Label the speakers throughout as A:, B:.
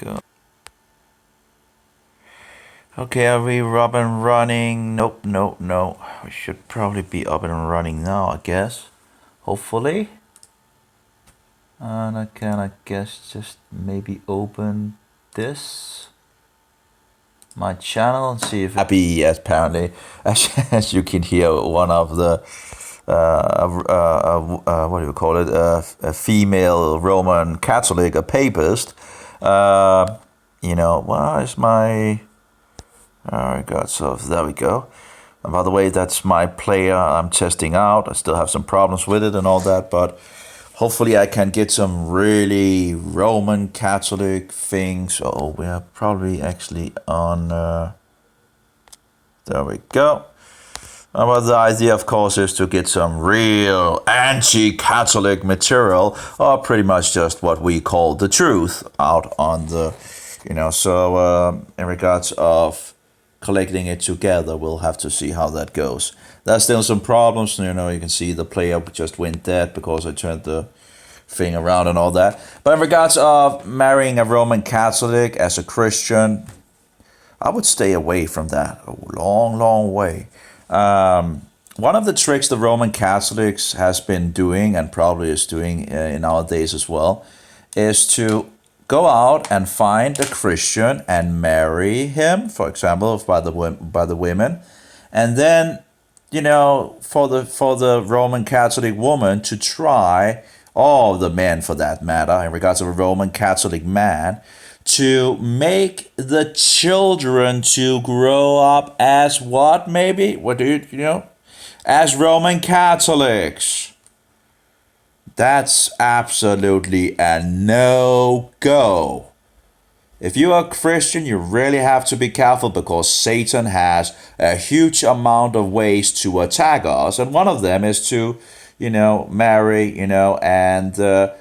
A: go. Okay, are we up and running? Nope, no, no. We should probably be up and running now, I guess. Hopefully. And I guess, just maybe open this. My channel and see if happy apparently. As you can hear, one of the what do you call it? A female Roman Catholic, a papist. Where is my? Oh God! So there we go. And by the way, that's my player I'm testing out. I still have some problems with it and all that, but hopefully I can get some really Roman Catholic things. Oh, we are probably actually on. There we go. But the idea, of course, is to get some real anti-Catholic material, or pretty much just what we call the truth, out on the, So in regards of collecting it together, we'll have to see how that goes. There's still some problems. You can see the player just went dead because I turned the thing around and all that. But in regards of marrying a Roman Catholic as a Christian, I would stay away from that a long, long way. One of the tricks the Roman Catholics has been doing, and probably is doing in our days as well, is to go out and find a Christian and marry him, for example, by the women, and then for the Roman Catholic woman to try, or the men for that matter, in regards to a Roman Catholic man, to make the children to grow up as what, maybe? What do you? As Roman Catholics. That's absolutely a no-go. If you are a Christian, you really have to be careful, because Satan has a huge amount of ways to attack us. And one of them is to, marry, and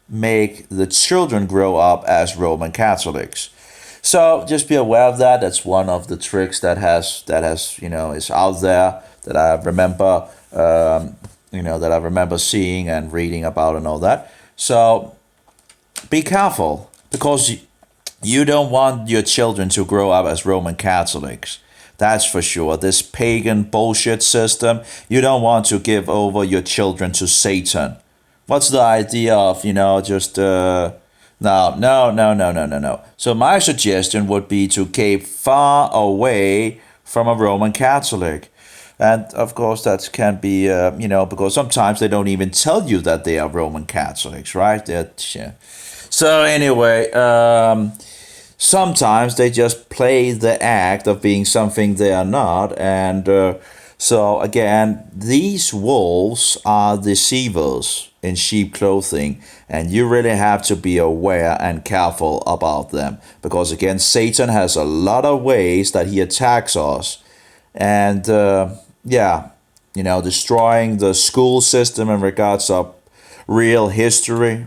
A: make the children grow up as Roman Catholics. So just be aware of that. That's one of the tricks that has is out there that I remember seeing and reading about and all that. So be careful, because you don't want your children to grow up as Roman Catholics. That's for sure. This pagan bullshit system, you don't want to give over your children to Satan. What's the idea of, just, no. So my suggestion would be to keep far away from a Roman Catholic. And of course that can be, because sometimes they don't even tell you that they are Roman Catholics, right? So anyway, sometimes they just play the act of being something they are not. And so again, these wolves are deceivers in sheep clothing, and you really have to be aware and careful about them, because again, Satan has a lot of ways that he attacks us. And destroying the school system in regards of real history,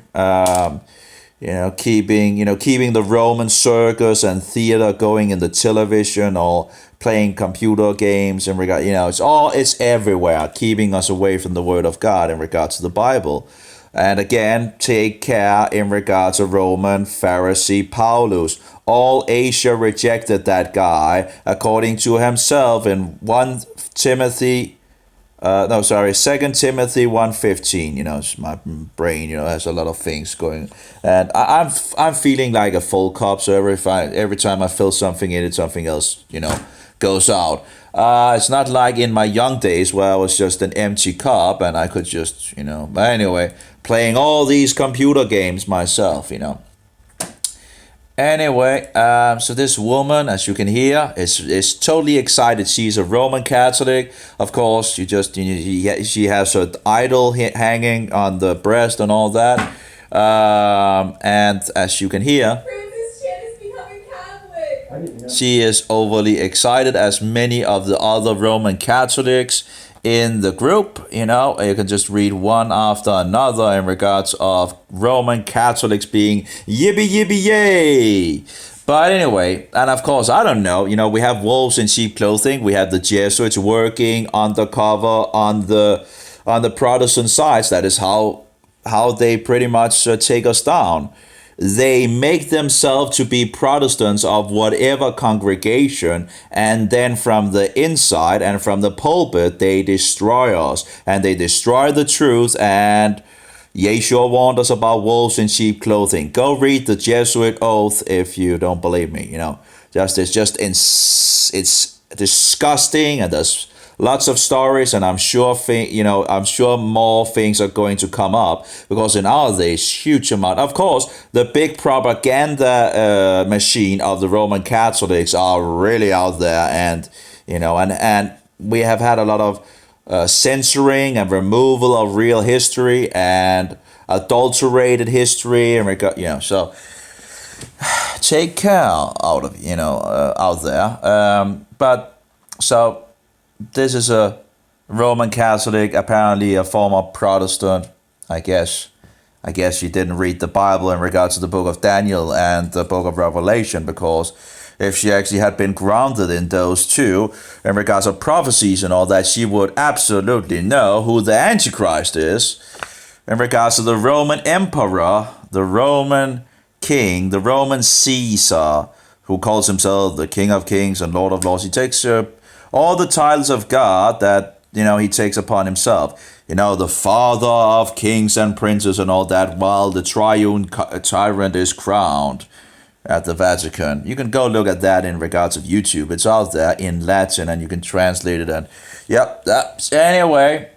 A: keeping the Roman circus and theater going in the television, or playing computer games in regard, it's everywhere, keeping us away from the Word of God in regards to the Bible. And again, take care in regards to Roman Pharisee Paulus. All Asia rejected that guy, according to himself in 2 Timothy 1:15. It's my brain, has a lot of things going, and I'm feeling like a full cup. So every time I fill something in it, something else, goes out. It's not like in my young days where I was just an empty cup and I could just, But anyway, playing all these computer games myself, Anyway, so this woman, as you can hear, is totally excited. She's a Roman Catholic. Of course, she has her idol hanging on the breast and all that. And as you can hear, she is overly excited, as many of the other Roman Catholics in the group. You can just read one after another in regards of Roman Catholics being yippee yippee yay. But anyway, and of course, I don't know, we have wolves in sheep clothing. We have the Jesuits working undercover on the Protestant sides. That is how they pretty much take us down. they make themselves to be Protestants of whatever congregation, and then from the inside and from the pulpit, they destroy us, and they destroy the truth. And Yeshua warned us about wolves in sheep clothing. Go read the Jesuit oath if you don't believe me. It's disgusting, and there's lots of stories, and I'm sure more things are going to come up, because in our days, huge amount. Of course, the big propaganda machine of the Roman Catholics are really out there, and we have had a lot of censoring and removal of real history and adulterated history, and so take care out there. But so. This is a Roman Catholic, apparently a former Protestant. I guess she didn't read the Bible in regards to the book of Daniel and the book of Revelation, because if she actually had been grounded in those two in regards of prophecies and all that, she would absolutely know who the Antichrist is. In regards to the Roman Emperor, the Roman King, the Roman Caesar, who calls himself the King of Kings and Lord of Lords, he takes all the titles of God that, he takes upon himself. The father of kings and princes and all that, while the triune tyrant is crowned at the Vatican. You can go look at that in regards of YouTube. It's out there in Latin, and you can translate it. And anyway,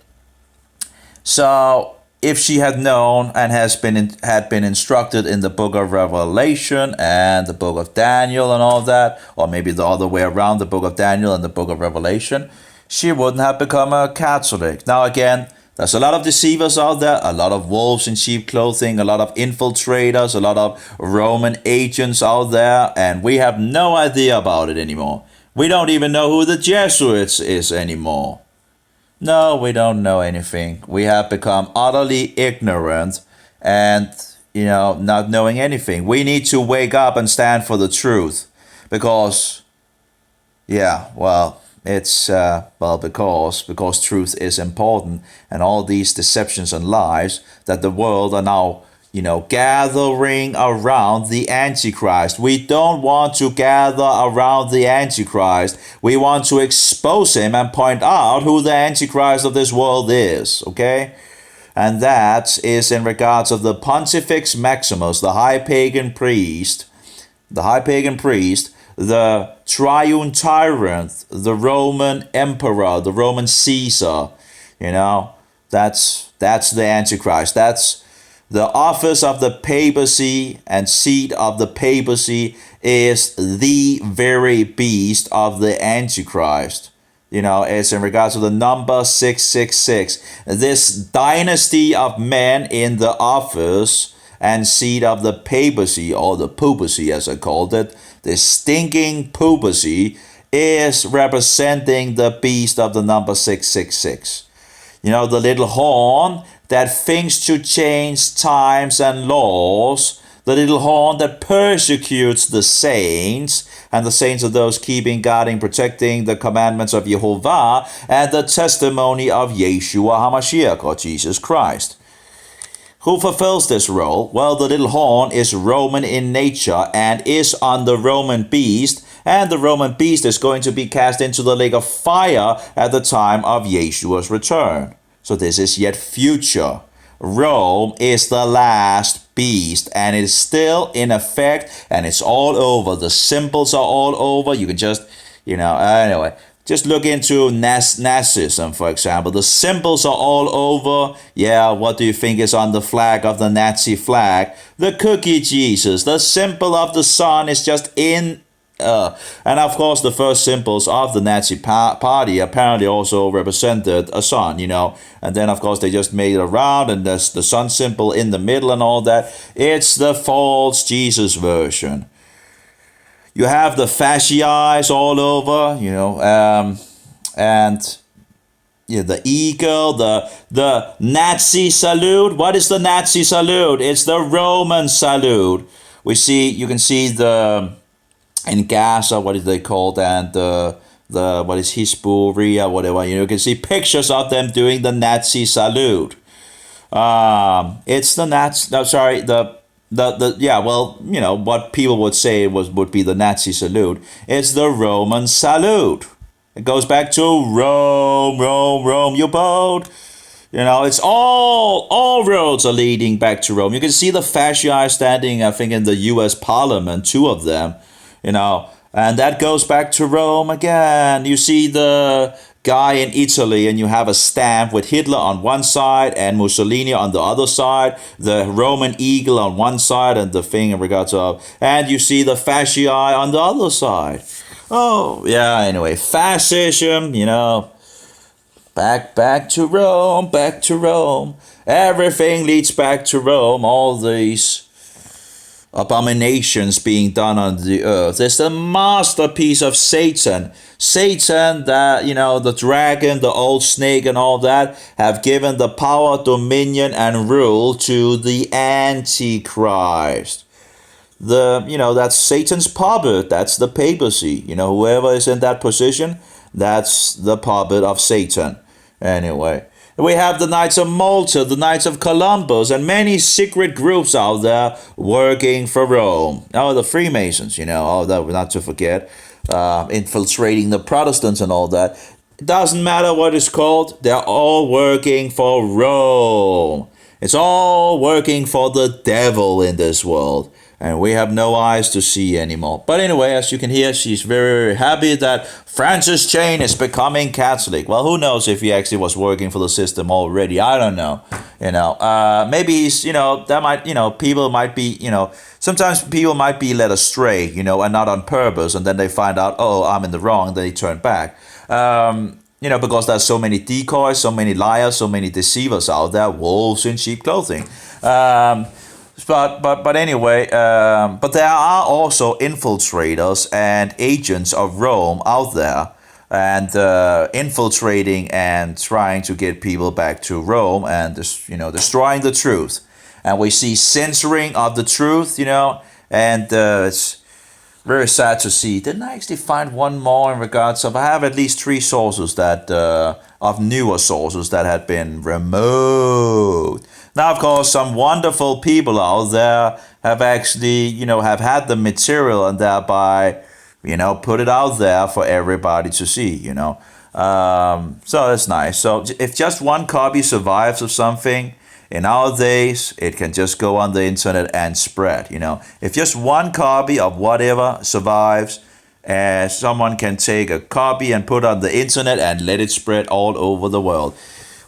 A: so if she had known and had been instructed in the book of Revelation and the book of Daniel and all that, or maybe the other way around, the book of Daniel and the book of Revelation, she wouldn't have become a Catholic. Now again, there's a lot of deceivers out there, a lot of wolves in sheep clothing, a lot of infiltrators, a lot of Roman agents out there, and we have no idea about it anymore. We don't even know who the Jesuits is anymore. No, we don't know anything. We have become utterly ignorant and, not knowing anything. We need to wake up and stand for the truth, because, because truth is important, and all these deceptions and lies that the world are now gathering around the Antichrist. We don't want to gather around the Antichrist. We want to expose him and point out who the Antichrist of this world is, okay? And that is in regards of the Pontifex Maximus, the high pagan priest, the triune tyrant, the Roman emperor, the Roman Caesar. That's the Antichrist. That's the office of the papacy and seat of the papacy is the very beast of the Antichrist. It's in regards to the number 666. This dynasty of men in the office and seat of the papacy, or the poopacy as I called it, the stinking poopacy, is representing the beast of the number 666. The little horn that thinks to change times and laws, the little horn that persecutes the saints, and the saints are those keeping, guarding, protecting the commandments of Jehovah and the testimony of Yeshua HaMashiach, or Jesus Christ. Who fulfills this role? Well, the little horn is Roman in nature and is on the Roman beast, and the Roman beast is going to be cast into the lake of fire at the time of Yeshua's return. So this is yet future. Rome is the last beast, and it's still in effect, and it's all over. The symbols are all over. You can just, anyway, just look into Nazism, for example. The symbols are all over. Yeah, what do you think is on the flag of the Nazi flag? The cookie Jesus. The symbol of the sun is just in. And of course, the first symbols of the Nazi party apparently also represented a sun, And then, of course, they just made it around, and there's the sun symbol in the middle and all that. It's the false Jesus version. You have the fasci eyes all over, and the eagle, the Nazi salute. What is the Nazi salute? It's the Roman salute. You can see in Gaza, what is they called, and the what is Hisburia, whatever. You can see pictures of them doing the Nazi salute. It's the the yeah, well, what people would say would be the Nazi salute. It's the Roman salute. It goes back to Rome, Rome, Rome, your boat. It's all roads are leading back to Rome. You can see the fasci standing, I think, in the U.S. Parliament, two of them, and that goes back to Rome again. You see the guy in Italy, and you have a stamp with Hitler on one side and Mussolini on the other side, the Roman eagle on one side, and the thing in regards of, and you see the fasci on the other side. Oh, yeah, anyway, fascism, back to Rome, back to Rome. Everything leads back to Rome. All these abominations being done on the earth. It's the masterpiece of Satan. Satan, that, the dragon, the old snake and all that, have given the power, dominion, and rule to the Antichrist. That's Satan's puppet. That's the papacy. Whoever is in that position, that's the puppet of Satan. Anyway, we have the Knights of Malta, the Knights of Columbus, and many secret groups out there working for Rome. Oh, the Freemasons, that not to forget, infiltrating the Protestants and all that. It doesn't matter what it's called, they're all working for Rome. It's all working for the devil in this world. And we have no eyes to see anymore. But anyway, as you can hear, she's very, very happy that Francis Chan is becoming Catholic. Well, who knows if he actually was working for the system already? I don't know. Maybe he's, that might, people might be, sometimes people might be led astray, and not on purpose. And then they find out, oh, I'm in the wrong. Then they turn back. Because there's so many decoys, so many liars, so many deceivers out there, wolves in sheep clothing. But anyway, but there are also infiltrators and agents of Rome out there, and infiltrating and trying to get people back to Rome and destroying the truth. And we see censoring of the truth, and it's very sad to see. Didn't I actually find one more in regards of? I have at least 3 sources that of newer sources that had been removed. Now, of course, some wonderful people out there have actually, have had the material and thereby, put it out there for everybody to see, So that's nice. So if just one copy survives of something, in our days, it can just go on the internet and spread, If just one copy of whatever survives, someone can take a copy and put on the internet and let it spread all over the world.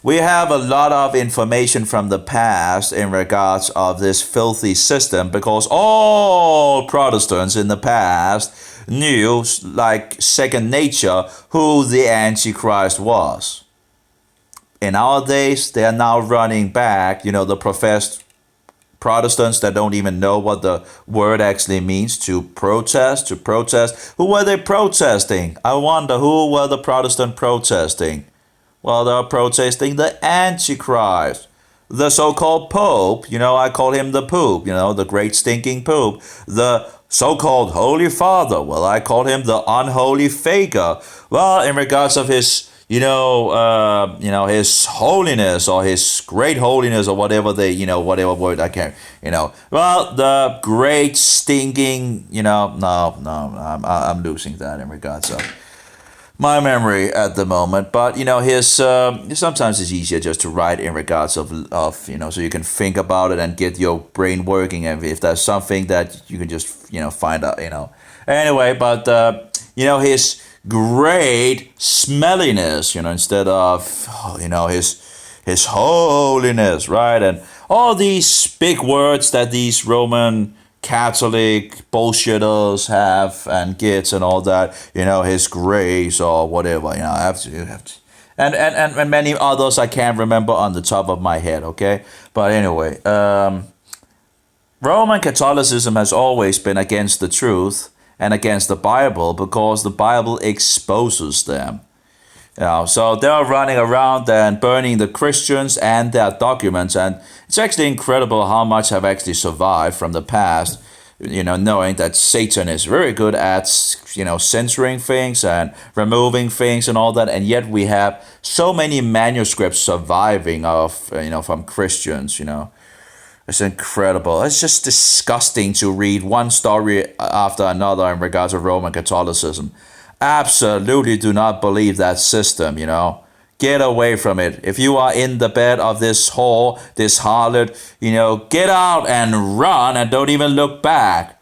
A: We have a lot of information from the past in regards of this filthy system because all Protestants in the past knew, like second nature, who the Antichrist was. In our days, they are now running back, the professed Protestants that don't even know what the word actually means, to protest. Who were they protesting? I wonder, who were the Protestant protesting? Well, they're protesting the Antichrist, the so-called Pope. I call him the Pope, the great stinking Pope. The so-called Holy Father. Well, I call him the unholy faker. Well, in regards of his, his holiness or his great holiness or whatever whatever word I can, Well, the great stinking, no, I'm losing that in regards of my memory at the moment. But his sometimes it's easier just to write in regards of so you can think about it and get your brain working, and if there's something that you can just find out, anyway. But his great smelliness, instead of his holiness, right? And all these big words that these Roman Catholic bullshitters have and gets and all that, his grace or whatever, I have to. And many others I can't remember on the top of my head, okay? But anyway, Roman Catholicism has always been against the truth and against the Bible because the Bible exposes them. So they're running around and burning the Christians and their documents, and it's actually incredible how much have actually survived from the past, knowing that Satan is very good at, censoring things and removing things and all that, and yet we have so many manuscripts surviving of, from Christians, It's incredible. It's just disgusting to read one story after another in regards to Roman Catholicism. Absolutely do not believe that system, you know. Get away from it. If you are in the bed of this whore, this harlot, you know, get out and run and don't even look back.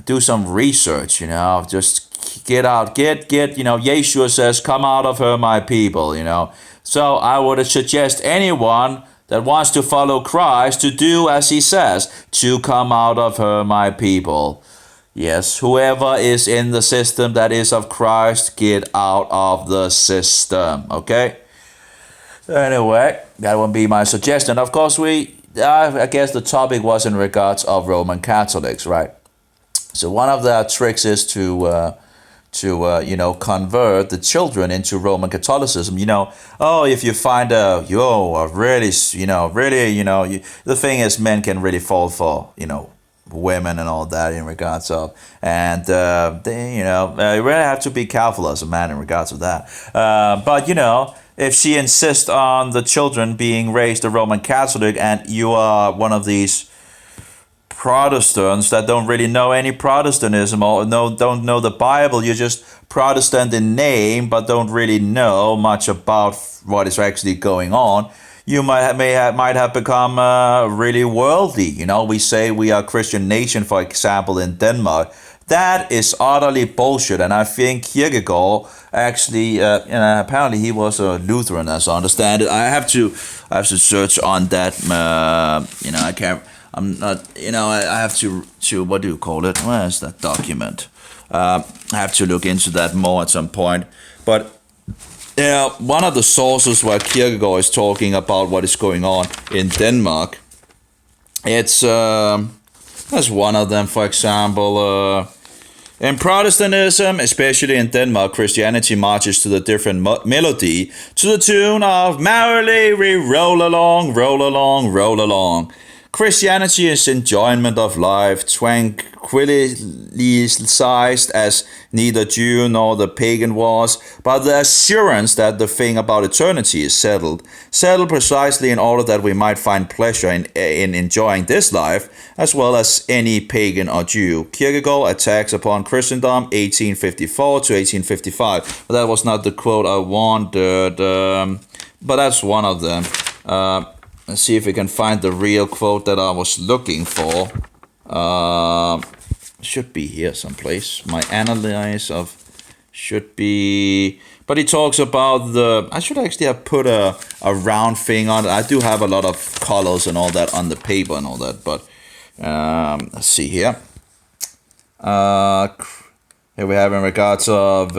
A: Do some research, you know, just get out, you know, Yeshua says, come out of her, my people, you know. So I would suggest anyone that wants to follow Christ to do as he says, to come out of her, my people. Yes, whoever is in the system that is of Christ, get out of the system, okay? Anyway, that would be my suggestion. Of course, I guess the topic was in regards of Roman Catholics, right? So one of the tricks is to you know, convert the children into Roman Catholicism. You know, oh, if you find a really, you know, the thing is, men can really fall for, you know, women and all that in regards of, and you know, you really have to be careful as a man in regards of that. But you know, if she insists on the children being raised a Roman Catholic, and you are one of these Protestants that don't really know any Protestantism or don't know the Bible, you're just Protestant in name but don't really know much about what is actually going on, you might have become really worldly. You know, we say we are a Christian nation, for example, in Denmark. That is utterly bullshit, and I think Kierkegaard actually, apparently he was a Lutheran, as I understand it. I have to search on that. You know, I can't. I'm not. You know, I have to. What do you call it? Where's that document? I have to look into that more at some point. But yeah, one of the sources where Kierkegaard is talking about what is going on in Denmark, it's that's one of them. For example, in Protestantism, especially in Denmark, Christianity marches to the different melody to the tune of "Merrily we roll along, roll along, roll along." Christianity is enjoyment of life, tranquilized as neither Jew nor the pagan was, but the assurance that the thing about eternity is settled precisely in order that we might find pleasure in enjoying this life, as well as any pagan or Jew. Kierkegaard, Attacks upon Christendom, 1854 to 1855. But that was not the quote I wanted, but that's one of them. Let's see if we can find the real quote that I was looking for. Should be here someplace. My analyze of should be... But he talks about the... I should actually have put a round thing on it. I do have a lot of colors and all that on the paper and all that. But let's see here. Here we have in regards of...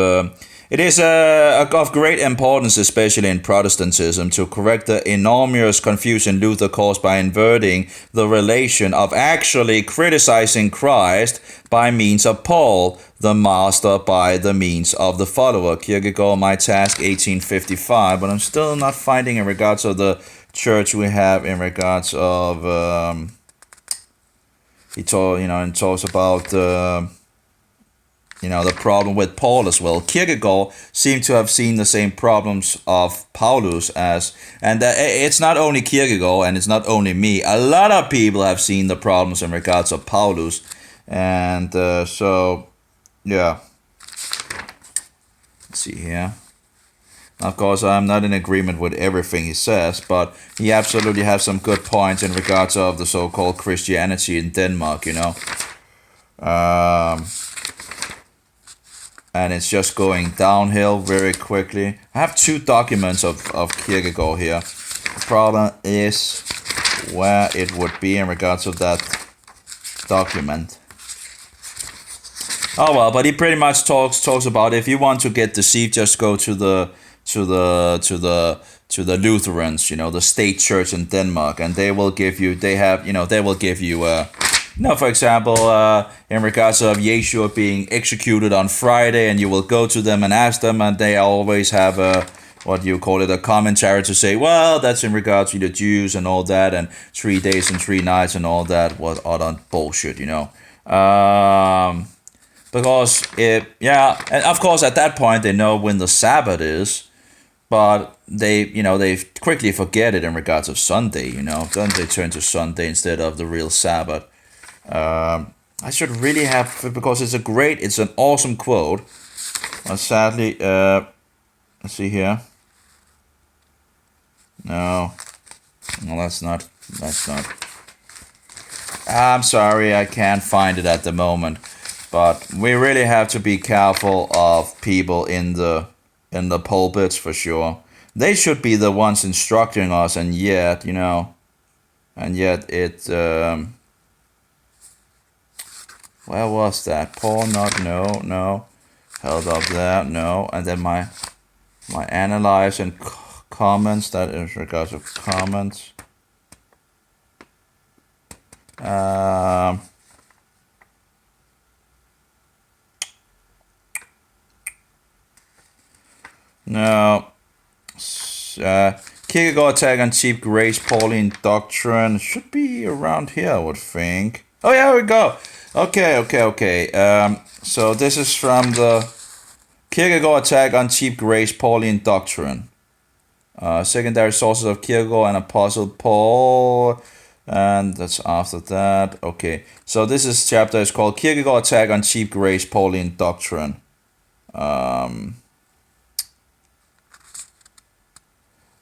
A: It is of great importance, especially in Protestantism, to correct the enormous confusion Luther caused by inverting the relation of actually criticizing Christ by means of Paul, the master, by the means of the follower. Kierkegaard, My Task, 1855. But I'm still not finding in regards of the church we have in regards of... he talks about... the problem with Paul as well. Kierkegaard seemed to have seen the same problems of Paulus as, and it's not only Kierkegaard and it's not only me. A lot of people have seen the problems in regards of Paulus, and so yeah. Let's see here. Of course, I'm not in agreement with everything he says, but he absolutely has some good points in regards of the so-called Christianity in Denmark. And it's just going downhill very quickly. I have two documents of Kierkegaard here. The problem is where it would be in regards of that document. Oh well, but he pretty much talks about if you want to get deceived, just go to the Lutherans, the state church in Denmark, and they will give you. For example, in regards of Yeshua being executed on Friday, and you will go to them and ask them, and they always have a commentary to say, well, that's in regards to the Jews and all that, and 3 days and 3 nights and all that was utter bullshit, because and of course at that point they know when the Sabbath is, but they quickly forget it in regards of Sunday. Then they turn to Sunday instead of the real Sabbath. I should really have, because it's an awesome quote. Sadly, let's see here. No, that's not. I'm sorry, I can't find it at the moment. But we really have to be careful of people in the pulpits for sure. They should be the ones instructing us, and yet it. Where was that? Paul, not no. Held up there, no. And then my analyze and comments. That is regards of comments. No. Kierkegaard attack on cheap grace, Pauline doctrine. Should be around here, I would think. Oh, yeah, here we go. Okay. So this is from the Kierkegaard attack on cheap grace, Pauline doctrine. Secondary sources of Kierkegaard and Apostle Paul. And that's after that. Okay. So this chapter is called Kierkegaard attack on cheap grace, Pauline doctrine.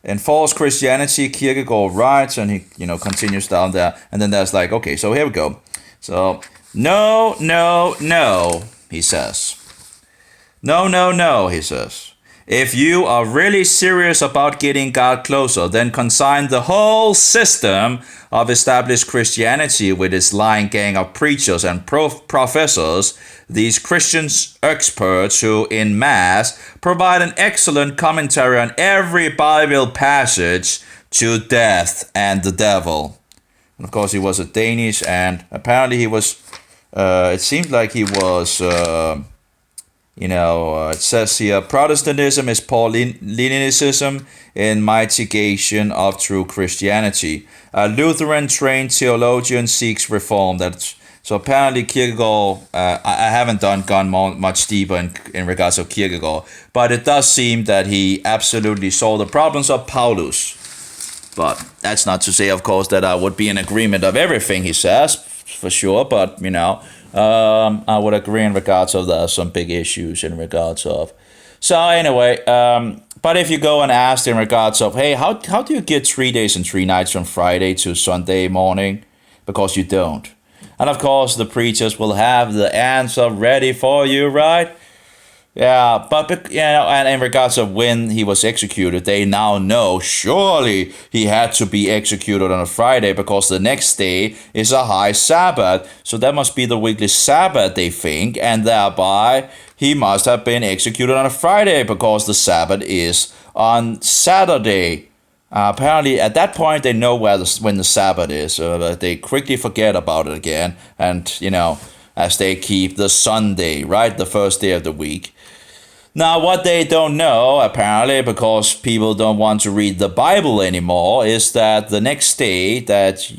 A: In False Christianity, Kierkegaard writes, and he continues down there, and then there's like, okay, so here we go. So no, he says. No, he says. If you are really serious about getting God closer, then consign the whole system of established Christianity with its lying gang of preachers and professors, these Christian experts who, in mass, provide an excellent commentary on every Bible passage to death and the devil. And of course, he was a Danish, and apparently he was, it seemed like he was... it says here, Protestantism is Pauline-Leninism in mitigation of true Christianity. A Lutheran-trained theologian seeks reform. So apparently Kierkegaard, I haven't gone much deeper in regards to Kierkegaard, but it does seem that he absolutely saw the problems of Paulus. But that's not to say, of course, that I would be in agreement of everything he says, for sure, but, I would agree in regards of there are some big issues in regards of. So anyway, but if you go and ask in regards of, hey, how do you get 3 days and 3 nights from Friday to Sunday morning? Because you don't. And of course, the preachers will have the answer ready for you, right? Yeah, but and in regards of when he was executed, they now know surely he had to be executed on a Friday because the next day is a high Sabbath. So that must be the weekly Sabbath, they think, and thereby he must have been executed on a Friday because the Sabbath is on Saturday. Apparently, at that point, they know when the Sabbath is, so they quickly forget about it again, and as they keep the Sunday, right, the first day of the week. Now, what they don't know, apparently, because people don't want to read the Bible anymore, is that the next day after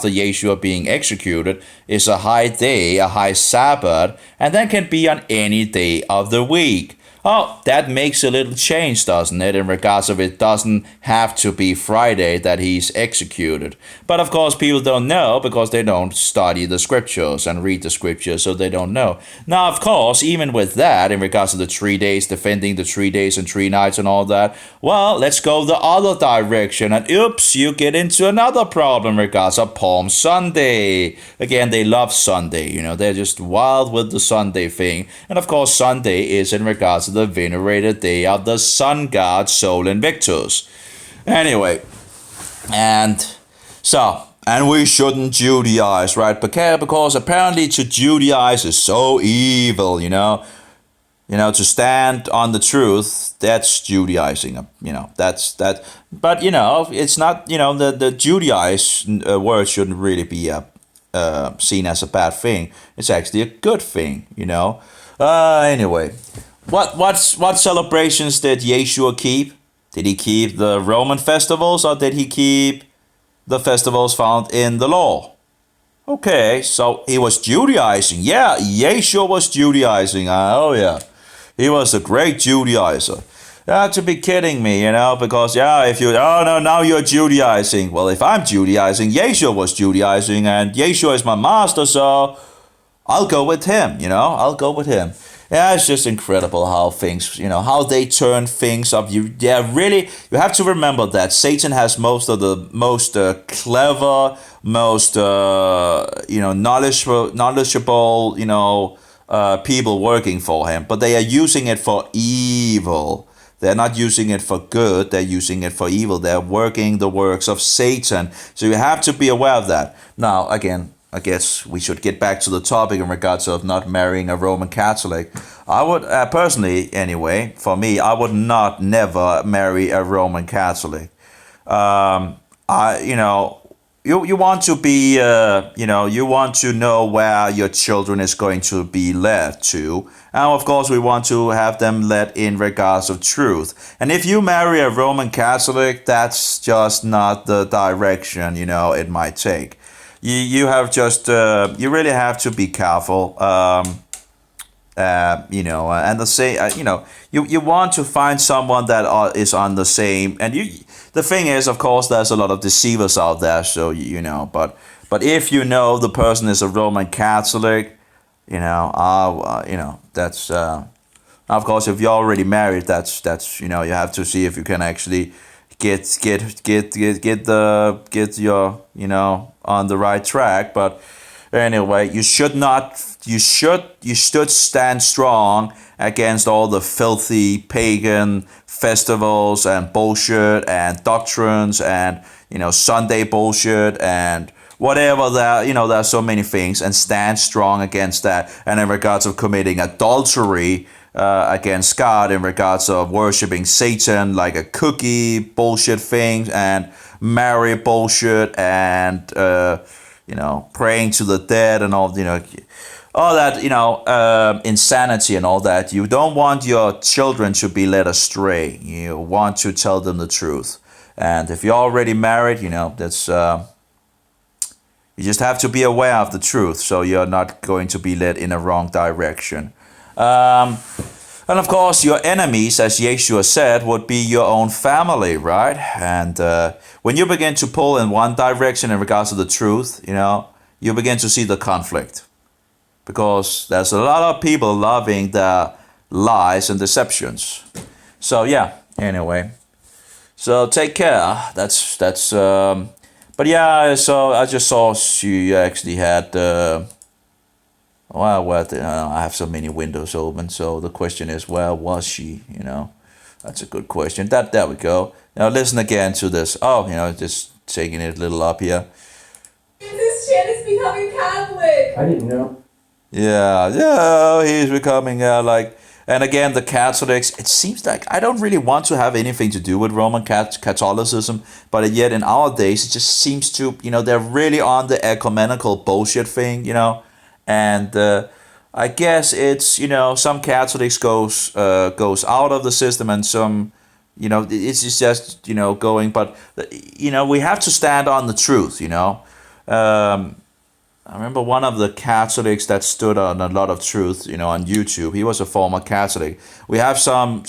A: Yeshua being executed is a high day, a high Sabbath, and that can be on any day of the week. Oh, that makes a little change, doesn't it, in regards of it doesn't have to be Friday that he's executed. But of course, people don't know because they don't study the scriptures and read the scriptures, so they don't know. Now, of course, even with that, in regards to the 3 days, defending the 3 days and 3 nights and all that, well, let's go the other direction. And oops, you get into another problem in regards of Palm Sunday. Again, they love Sunday, they're just wild with the Sunday thing. And of course, Sunday is in regards to the venerated day of the sun god Sol Invictus. Anyway, and we shouldn't Judaize, right? Because apparently to Judaize is so evil, to stand on the truth, that's Judaizing, that's that. But it's not, the Judaize word shouldn't really be seen as a bad thing. It's actually a good thing, Anyway. What celebrations did Yeshua keep? Did he keep the Roman festivals or did he keep the festivals found in the law? Okay, so he was Judaizing. Yeah, Yeshua was Judaizing. Oh yeah, he was a great Judaizer. You have to be kidding me, because if you, oh no, now you're Judaizing. Well, if I'm Judaizing, Yeshua was Judaizing, and Yeshua is my master, so I'll go with him, I'll go with him. Yeah, it's just incredible how things, how they turn things up. You have to remember that Satan has most of the most clever, most, knowledgeable, people working for him, but they are using it for evil. They're not using it for good, they're using it for evil. They're working the works of Satan. So you have to be aware of that. Now, again, I guess we should get back to the topic in regards of not marrying a Roman Catholic. I would, personally, anyway, for me, I would never marry a Roman Catholic. You want to be, you want to know where your children is going to be led to. And of course, we want to have them led in regards of truth. And if you marry a Roman Catholic, that's just not the direction, it might take. You have just, you really have to be careful. And the same, you want to find someone that is on the same, and the thing is, of course, there's a lot of deceivers out there, so but if the person is a Roman Catholic, that's of course, if you're already married, that's you have to see if you can actually get your on the right track. But anyway, you should stand strong against all the filthy pagan festivals and bullshit and doctrines and Sunday bullshit and whatever that there's so many things, and stand strong against that. And in regards of committing adultery against God, in regards of worshiping Satan like a cookie bullshit thing, and Mary bullshit, and praying to the dead and all that, insanity and all that. You don't want your children to be led astray. You want to tell them the truth. And if you're already married, that's you just have to be aware of the truth, so you're not going to be led in a wrong direction. And of course, your enemies, as Yeshua said, would be your own family, right? And when you begin to pull in one direction in regards to the truth, you begin to see the conflict. Because there's a lot of people loving the lies and deceptions. So yeah, anyway. So take care. But yeah, so I just saw she actually had... I have so many windows open, so the question is, where was she? That's a good question. There we go. Now listen again to this. Oh, just taking it a little up here.
B: This Chan is becoming Catholic. I didn't know.
A: Yeah, he's becoming and again, the Catholics, it seems like I don't really want to have anything to do with Roman Catholicism, but yet in our days, it just seems to, they're really on the ecumenical bullshit thing, and I guess it's, some Catholics goes out of the system, and some, it's just, going, but, we have to stand on the truth, I remember one of the Catholics that stood on a lot of truth, on YouTube. He was a former Catholic. We have some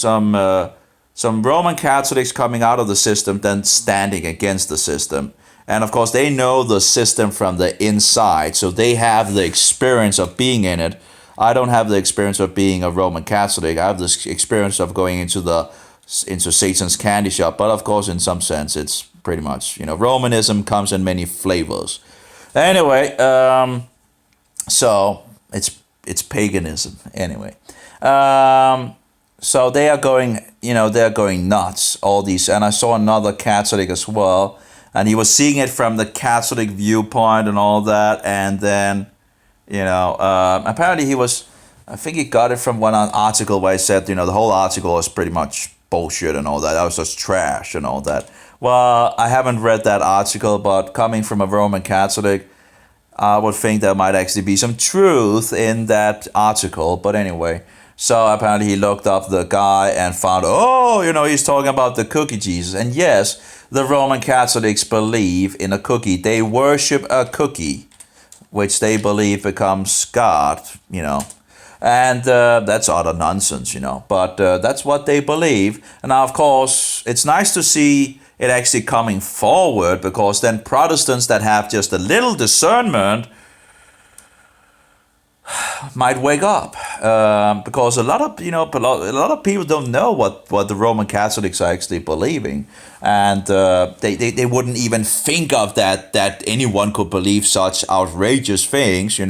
A: Roman Catholics coming out of the system, then standing against the system. And of course, they know the system from the inside, so they have the experience of being in it. I don't have the experience of being a Roman Catholic. I have the experience of going into Satan's candy shop. But of course, in some sense, it's pretty much, Romanism comes in many flavors. Anyway, so it's paganism. Anyway, so they are going, they're going nuts. All these, and I saw another Catholic as well, and he was seeing it from the Catholic viewpoint and all that. And then, apparently I think he got it from one article where he said, the whole article is pretty much bullshit and all that. That was just trash and all that. Well, I haven't read that article, but coming from a Roman Catholic, I would think there might actually be some truth in that article. But anyway, so apparently he looked up the guy and found, he's talking about the cookie Jesus. And yes, the Roman Catholics believe in a cookie. They worship a cookie, which they believe becomes God, And that's utter nonsense, But that's what they believe. And now, of course, it's nice to see it actually coming forward, because then Protestants that have just a little discernment might wake up, because a lot of people don't know what the Roman Catholics are actually believing, and they wouldn't even think of that anyone could believe such outrageous things,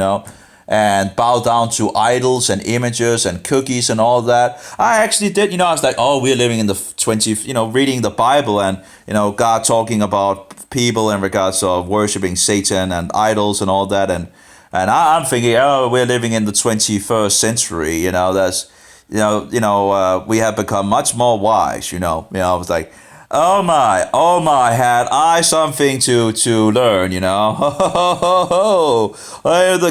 A: and bow down to idols and images and cookies and all that. I actually did, I was like, oh, we're living in the 20th, reading the Bible, and God talking about people in regards of worshiping Satan and idols and all that, and I'm thinking, oh, we're living in the 21st century. That's, we have become much more wise. I was like, oh my, had I something to learn? The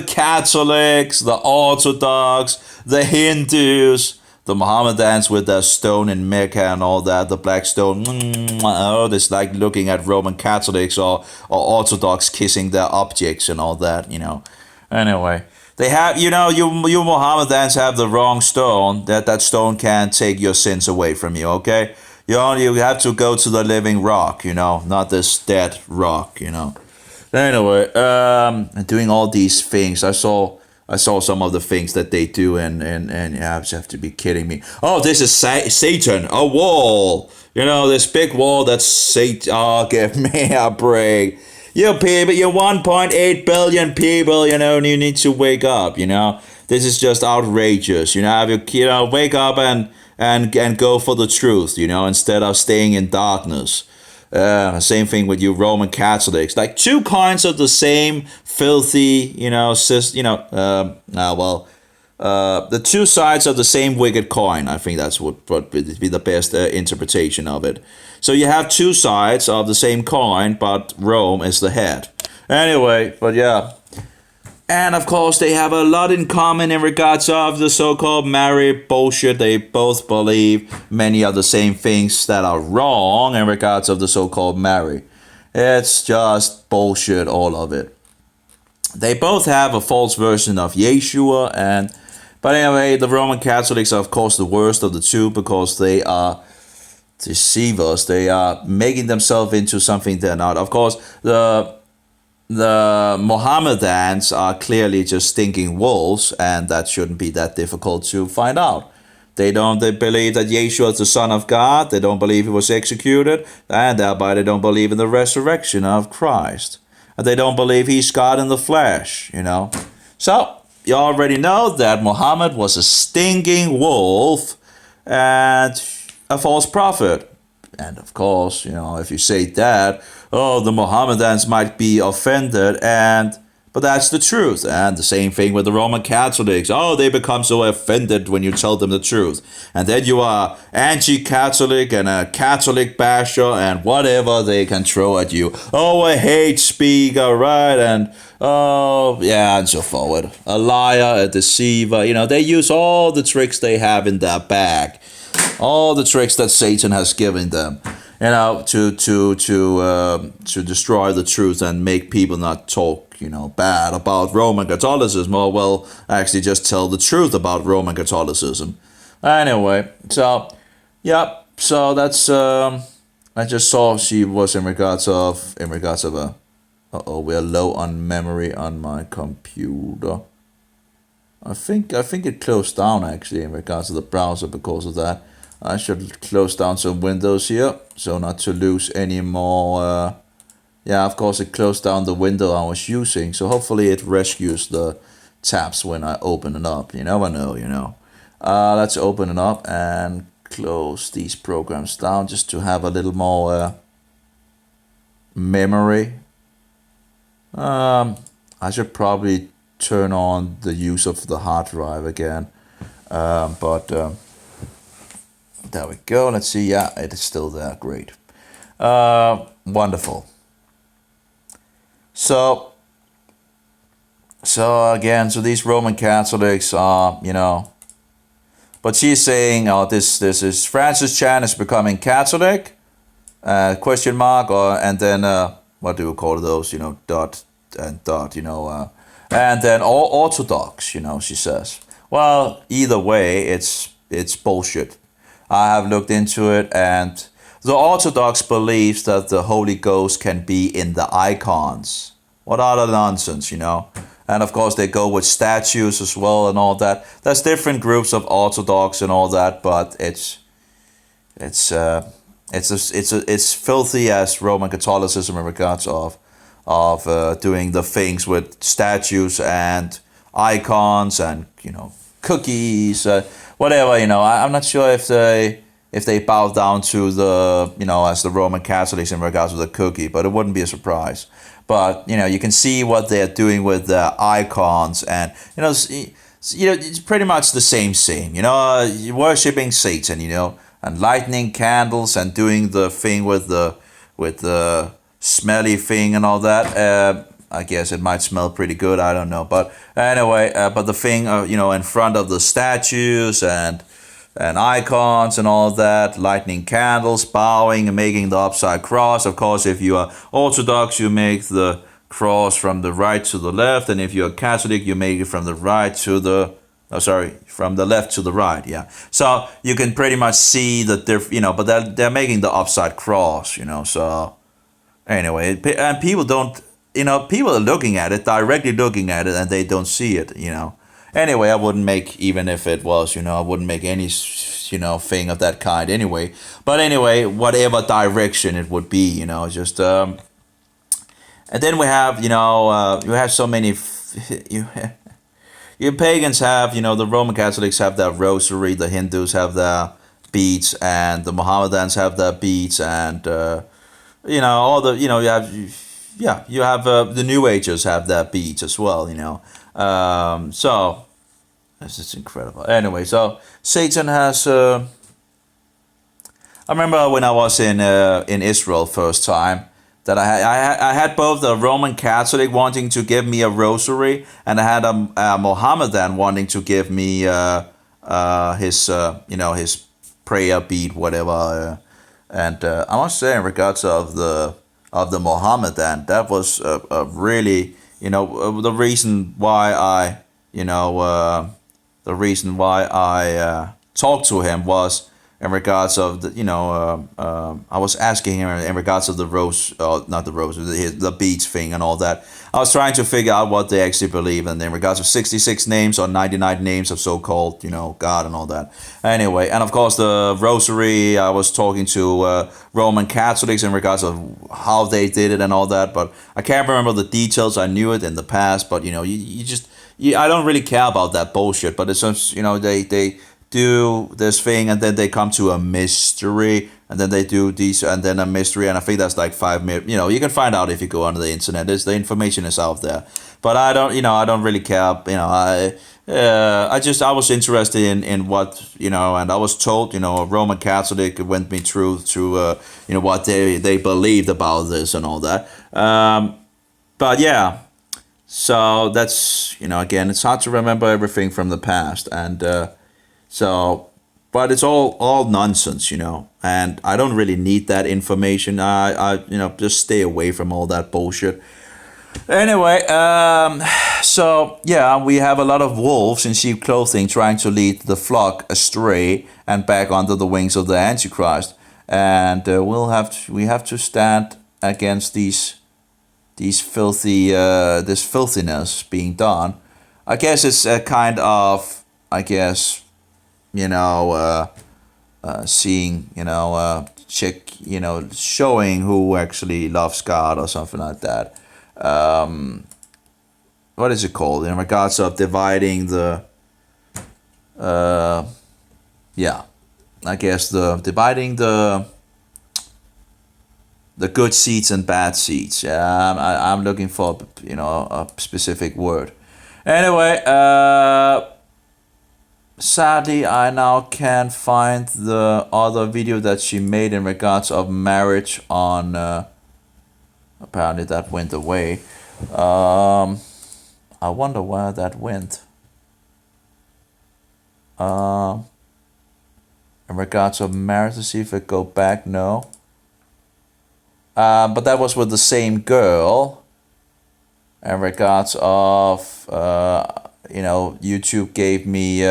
A: Catholics, the Orthodox, the Hindus, the Mohammedans with their stone in Mecca and all that, the black stone. Oh, it's like looking at Roman Catholics or Orthodox kissing their objects and all that. Anyway, they have, you Mohammedans have the wrong stone. That stone can't take your sins away from you, okay? You have to go to the living rock, not this dead rock, Anyway, and doing all these things, I saw some of the things that they do, and you have to be kidding me. Oh, this is Satan, a wall. This big wall that's Satan. Oh, give me a break. You people, you 1.8 billion people, you need to wake up, This is just outrageous, wake up and go for the truth, instead of staying in darkness. Same thing with you Roman Catholics. Like two coins of the same filthy, the two sides of the same wicked coin. I think that's what would be the best interpretation of it. So you have two sides of the same coin, but Rome is the head. Anyway, but yeah. And of course, they have a lot in common in regards of the so-called Mary bullshit. They both believe many of the same things that are wrong in regards of the so-called Mary. It's just bullshit, all of it. They both have a false version of Yeshua, but anyway, the Roman Catholics are of course the worst of the two, because they are deceivers. They are making themselves into something they're not. Of course, the Mohammedans are clearly just stinking wolves, and that shouldn't be that difficult to find out. They believe that Yeshua is the Son of God. They don't believe he was executed, and thereby they don't believe in the resurrection of Christ. And they don't believe he's God in the flesh, So, you already know that Muhammad was a stinking wolf and a false prophet. And of course, if you say that, the Mohammedans might be offended, but that's the truth. And the same thing with the Roman Catholics. Oh, they become so offended when you tell them the truth. And then you are anti-Catholic and a Catholic basher and whatever they can throw at you. Oh, a hate speaker, right? And and so forward. A liar, a deceiver. They use all the tricks they have in their bag. All the tricks that Satan has given them, to destroy the truth and make people not talk, bad about Roman Catholicism, or well, actually just tell the truth about Roman Catholicism. Anyway, so that's I just saw she was in regards of a. We're low on memory on my computer. I think it closed down actually in regards to the browser because of that. I should close down some windows here so not to lose any more. Of course it closed down the window I was using, so hopefully it rescues the tabs when I open it up. You never know, Let's open it up and close these programs down just to have a little more memory. I should probably turn on the use of the hard drive again, but there we go. Let's see. Yeah, it is still there. Great. Wonderful. So again, these Roman Catholics are, but she's saying, this is Francis Chan is becoming Catholic, question mark, and then what do we call those, dot and dot, and then all Orthodox, she says. Well, either way, it's bullshit. I have looked into it, and the Orthodox believes that the Holy Ghost can be in the icons. What other nonsense, you know? And of course, they go with statues as well and all that. There's different groups of Orthodox and all that, but it's filthy as Roman Catholicism in regards of doing the things with statues and icons and cookies, whatever. I'm not sure if they bow down to the as the Roman Catholics in regards to the cookie, but it wouldn't be a surprise. But you can see what they're doing with the icons, and it's pretty much the same thing. You're worshiping Satan, and lighting candles and doing the thing with the smelly thing and all that. I guess it might smell pretty good. I don't know, but anyway, but the thing, in front of the statues and icons and all that, lighting candles, bowing, and making the upside cross. Of course, if you are Orthodox, you make the cross from the right to the left, and if you're Catholic, you make it from the right to the from the left to the right. Yeah, so you can pretty much see that but they're making the upside cross. So anyway, and people don't. People are looking at it, directly looking at it, and they don't see it. Anyway, I wouldn't make, even if it was, I wouldn't make any, thing of that kind anyway. But anyway, whatever direction it would be, just, and then we have, you have so many, you pagans have, the Roman Catholics have their rosary, the Hindus have their beads, and the Mohammedans have their beads, and, all the, you have, you have, the New Agers have their beads as well, so this is incredible. Anyway, so Satan has. I remember when I was in Israel first time that I had both a Roman Catholic wanting to give me a rosary, and I had a Mohammedan wanting to give me his his prayer bead, whatever. And I must say, in regards of the Mohammedan, that was a really. The reason why I talked to him was in regards of I was asking him in regards of the not the rose, the beads thing and all that. I was trying to figure out what they actually believe, and in regards of 66 names or 99 names of so-called, God and all that. Anyway, and of course the rosary, I was talking to Roman Catholics in regards of how they did it and all that, but I can't remember the details. I knew it in the past, but I don't really care about that bullshit. But it's just, they do this thing, and then they come to a mystery, and then they do these, and then a mystery, and I think that's like 5 minutes. You can find out if you go on the internet. The information is out there, but I don't really care. I was interested in what, and I was told, a Roman Catholic went me through what they believed about this and all that. But yeah, so that's, again, it's hard to remember everything from the past, and but it's all nonsense, and I don't really need that information. I just stay away from all that bullshit. Anyway, so yeah, we have a lot of wolves in sheep clothing trying to lead the flock astray and back under the wings of the Antichrist, and we have to stand against these filthy this filthiness being done. I guess it's a kind of, seeing, showing who actually loves God or something like that. What is it called? In regards of dividing the, dividing the good seeds and bad seeds. I'm looking for, a specific word. Anyway, sadly, I now can't find the other video that she made in regards of marriage on. Apparently, that went away. I wonder where that went. In regards of marriage, to see if it go back. No. But that was with the same girl. In regards of YouTube gave me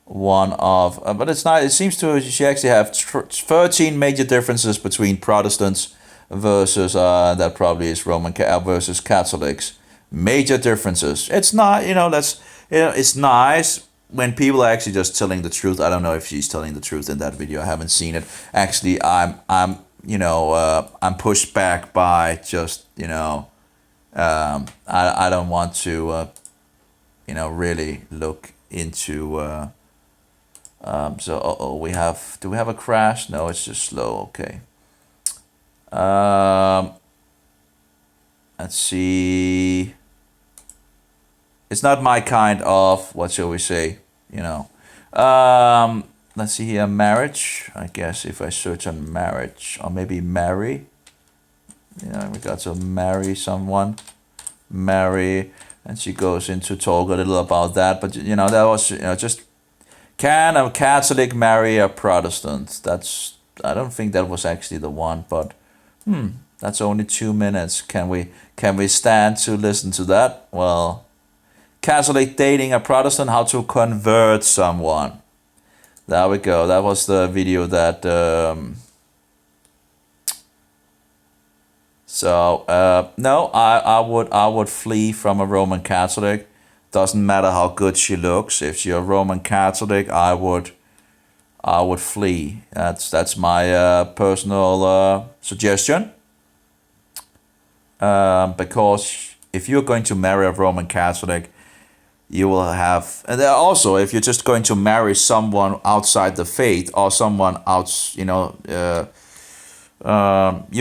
A: one of, but it's not. It seems to she actually have 13 major differences between Protestants versus that probably is versus Catholics. Major differences. It's not. That's. It's nice when people are actually just telling the truth. I don't know if she's telling the truth in that video. I haven't seen it. Actually, I'm pushed back by just I don't want to really look into do we have a crash? No, it's just slow. Okay. Let's see. It's not my kind of, what shall we say, let's see here, marriage. I guess if I search on marriage, or maybe marry, we got to marry someone, marry, and she goes into talk a little about that. But that was just, can a Catholic marry a Protestant? I don't think that was actually the one, but that's only 2 minutes. Can we stand to listen to that? Well, Catholic dating a Protestant, how to convert someone. There we go. That was the video that. No, I would flee from a Roman Catholic. Doesn't matter how good she looks. If she's a Roman Catholic, I would flee. That's my personal suggestion. Because if you're going to marry a Roman Catholic, you will have, and also if you're just going to marry someone outside the faith or someone you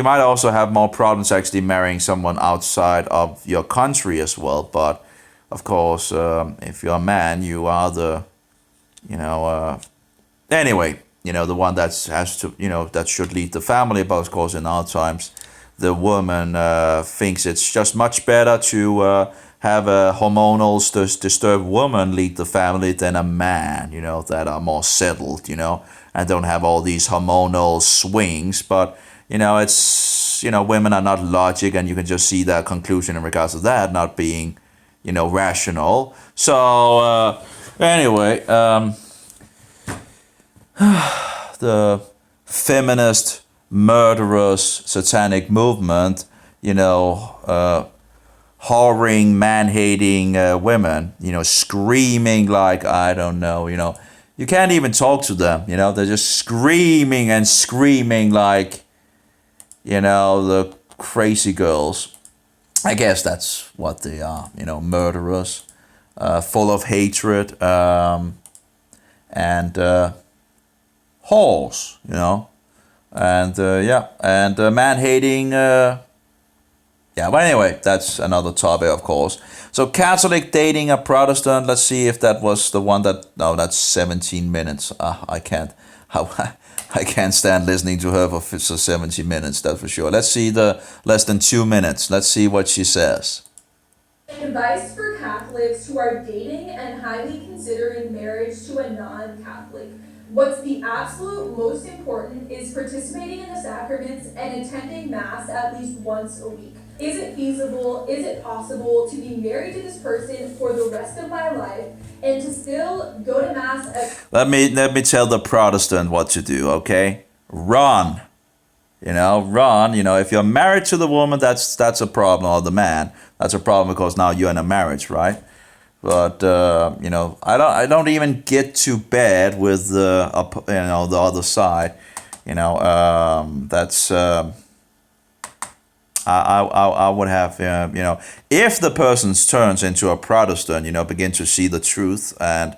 A: might also have more problems actually marrying someone outside of your country as well. But of course, if you're a man, you are the, anyway, the one that has to, that should lead the family. But of course, in our times, the woman thinks it's just much better to have a hormonal disturbed woman lead the family than a man, that are more settled, and don't have all these hormonal swings. But, it's, women are not logic, and you can just see that conclusion in regards to that not being, rational. So, anyway, the feminist, murderous, satanic movement, whoring, man-hating women, screaming like, I don't know, you can't even talk to them, they're just screaming and screaming like, the crazy girls. I guess that's what they are, murderous, full of hatred, and whores, and man-hating. But anyway, that's another topic, of course. So Catholic dating a Protestant. Let's see if that was the one that. No, that's 17 minutes. I can't. I can't stand listening to her for 17 minutes. That's for sure. Let's see the less than 2 minutes. Let's see what she says.
B: Advice for Catholics who are dating and highly considering marriage to a non-Catholic. What's the absolute most important is participating in the sacraments and attending Mass at least once a week. Is it feasible? Is it possible to be married to this person for the rest of my life and to still go to Mass?
A: Let me tell the Protestant what to do, okay? Run. Run. If you're married to the woman, that's a problem, or the man. That's a problem because now you're in a marriage, right? But I don't even get to bed with the other side. That's I would have if the person turns into a Protestant, begin to see the truth and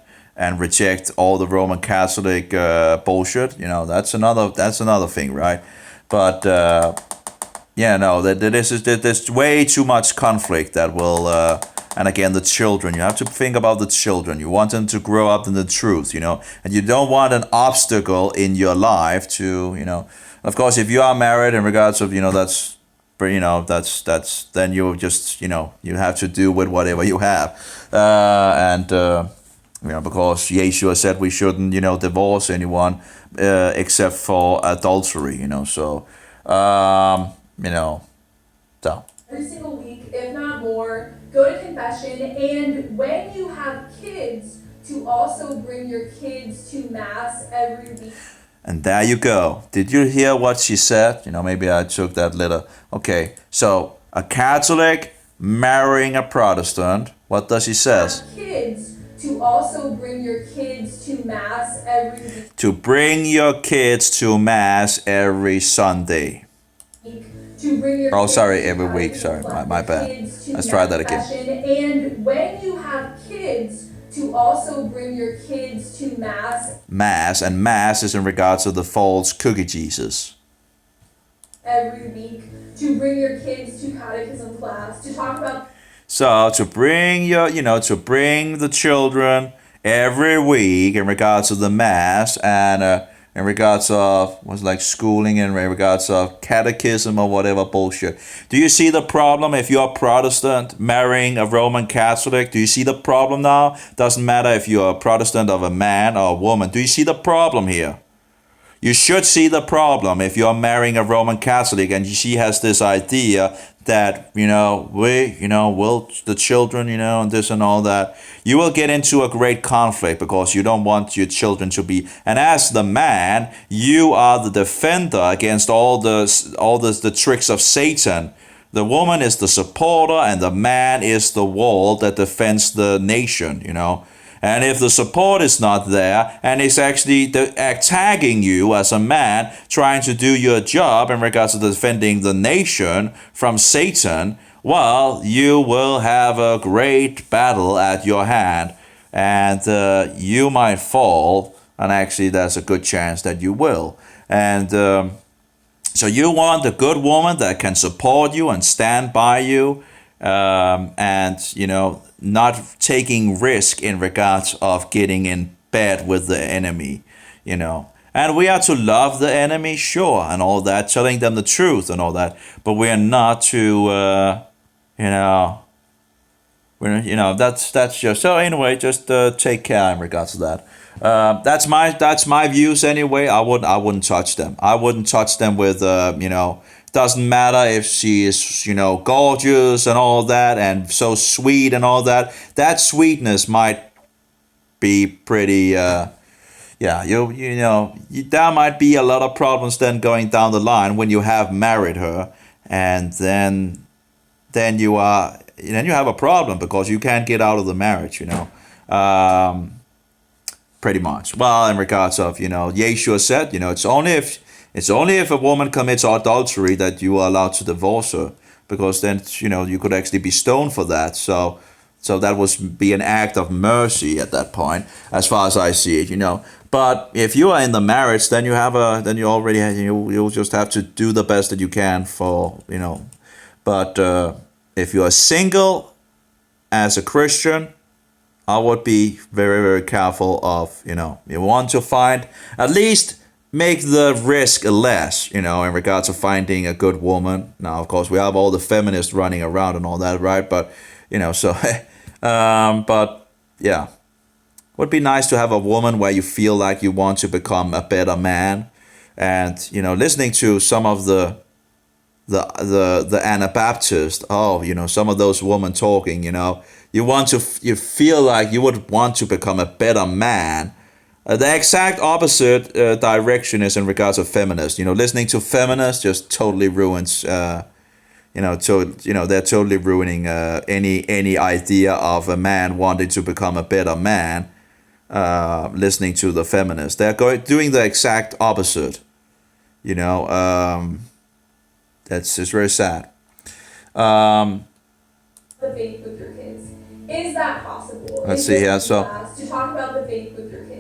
A: reject all the Roman Catholic bullshit. That's another thing, right? But there's way too much conflict that will. And again, the children, you have to think about the children. You want them to grow up in the truth, and you don't want an obstacle in your life to, of course, if you are married in regards of, that's then you just, you have to do with whatever you have. Because Yeshua said we shouldn't, divorce anyone except for adultery, so.
B: Every single week, if not more, go to confession, and when you have kids, to also bring your kids to mass every week.
A: And there you go. Did you hear what she said? Maybe I took that little. Okay, so a Catholic marrying a Protestant. What does she says?
B: Kids, to also bring your kids to mass every week.
A: To bring your kids to mass every Sunday.
B: To bring your
A: Every week. Sorry, my bad. Let's try that again.
B: And when you have kids, to also bring your kids to mass.
A: Mass, and mass is in regards to the false cookie Jesus.
B: Every week, to bring your kids to catechism class, to talk about.
A: So to bring to bring the children every week in regards to the mass and in regards of schooling, in regards of catechism or whatever bullshit. Do you see the problem if you're a Protestant marrying a Roman Catholic? Do you see the problem now? Doesn't matter if you're a Protestant of a man or a woman. Do you see the problem here? You should see the problem if you're marrying a Roman Catholic and she has this idea that, the children, and this and all that. You will get into a great conflict because you don't want your children to be. And as the man, you are the defender against all the tricks of Satan. The woman is the supporter and the man is the wall that defends the nation, And if the support is not there and it's actually attacking you as a man, trying to do your job in regards to defending the nation from Satan, well, you will have a great battle at your hand and you might fall. And actually, there's a good chance that you will. And so you want a good woman that can support you and stand by you and, not taking risk in regards of getting in bed with the enemy, And we are to love the enemy, sure, and all that, telling them the truth and all that. But we are not to, that's just so. Anyway, just take care in regards to that. That's my views anyway. I wouldn't touch them. I wouldn't touch them with Doesn't matter if she is, gorgeous and all that and so sweet and all that. That sweetness might be pretty, there might be a lot of problems then going down the line when you have married her, and then you have a problem because you can't get out of the marriage, pretty much. Well, in regards of, Yeshua said, it's only if a woman commits adultery that you are allowed to divorce her, because then, you could actually be stoned for that. So that would be an act of mercy at that point, as far as I see it, But if you are in the marriage, then you'll just have to do the best that you can for, But if you are single as a Christian, I would be very, very careful of, you want to find at least. Make the risk less, in regards to finding a good woman. Now, of course, we have all the feminists running around and all that, right? But, but yeah. Would be nice to have a woman where you feel like you want to become a better man. And, listening to some of the Anabaptists, some of those women talking, you feel like you would want to become a better man. The exact opposite direction is in regards of feminists. Listening to feminists just totally ruins. They're totally ruining any idea of a man wanting to become a better man. Listening to the feminists, they're doing the exact opposite. That's just very sad.
B: The faith with your kids. Is that possible?
A: Let's see here. So
B: to talk about the faith with your kids.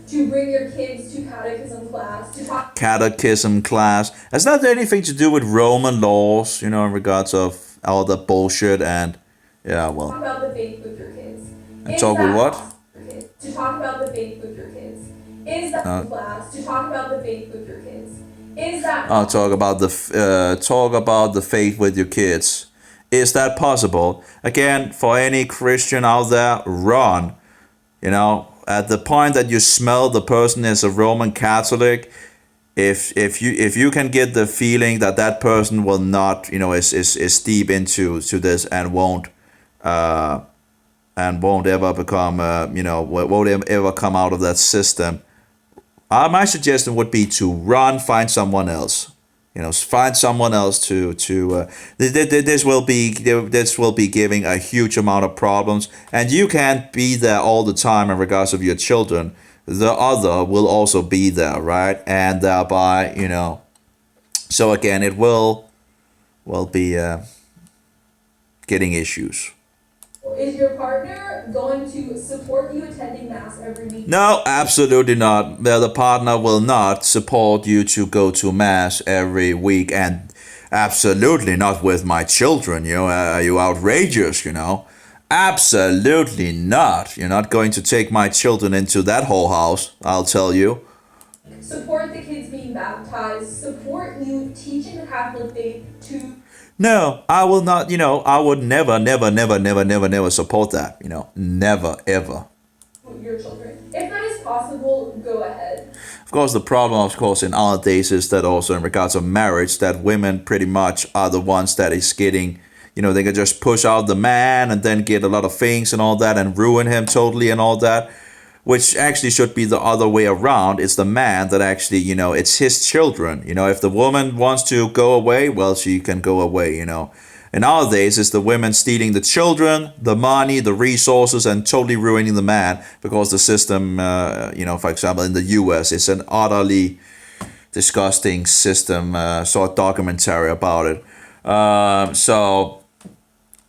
B: To bring your kids to catechism class.
A: Catechism class. Has that anything to do with Roman laws, in regards of all the bullshit and
B: talk about the faith with your kids.
A: And talk with what?
B: To talk about the faith with your kids. Is that class? To talk about the faith with your kids. Is that
A: talk about the faith with your kids. Is that possible? Again, for any Christian out there, run. At the point that you smell the person is a Roman Catholic, if you can get the feeling that that person will not, is deep into this and uh, won't ever become, won't ever come out of that system. My suggestion would be to run, find someone else. Find someone else this will be giving a huge amount of problems, and you can't be there all the time in regards of your children. The other will also be there, right? And thereby, so again, it will be getting issues.
B: Is your partner going to support you attending Mass every week?
A: No, absolutely not. The partner will not support you to go to Mass every week, and absolutely not with my children. Are you outrageous, Absolutely not. You're not going to take my children into that whole house, I'll tell you.
B: Support the kids being baptized, support you teaching the Catholic faith to
A: No, I will not, I would never, never, never, never, never, never support that, never, ever.
B: your children. If that is possible, go ahead.
A: Of course, the problem, of course, in our days is that also in regards of marriage, that women pretty much are the ones that is getting, they can just push out the man and then get a lot of things and all that and ruin him totally and all that, which actually should be the other way around. It's the man that actually, it's his children. If the woman wants to go away, well, she can go away, In our days, it's the women stealing the children, the money, the resources, and totally ruining the man because the system, for example, in the US, it's an utterly disgusting system, saw a documentary about it. So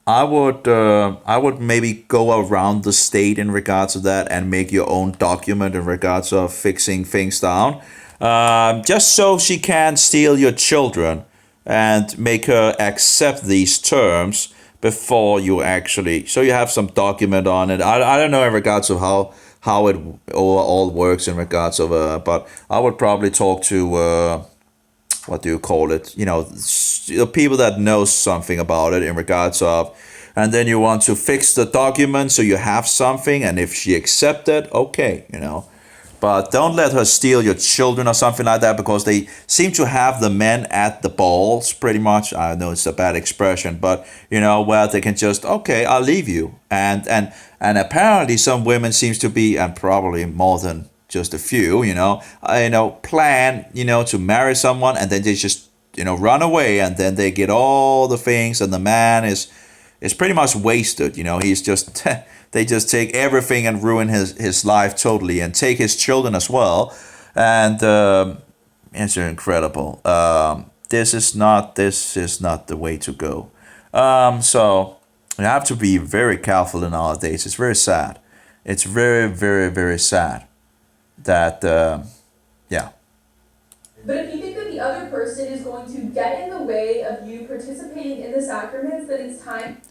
A: I would maybe go around the state in regards to that and make your own document in regards of fixing things down, just so she can steal your children and make her accept these terms before you actually, so you have some document on it. I don't know in regards of how it all works in regards of, but I would probably talk to, what do you call it? The people that know something about it in regards of, and then you want to fix the document so you have something, and if she accepts it, okay, But don't let her steal your children or something like that, because they seem to have the men at the balls pretty much. I know it's a bad expression, but where they can just, okay, I'll leave you. And apparently some women seems to be, and probably more than just a few, plan, to marry someone, and then they just, run away, and then they get all the things, and the man is pretty much wasted. He's just they just take everything and ruin his life totally, and take his children as well. And it's incredible. This is not the way to go. So you have to be very careful in our days. It's very sad. It's very, very, very sad that, yeah.
B: But if you think that the other person is going to get in the way of you participating in the sacraments, then it's time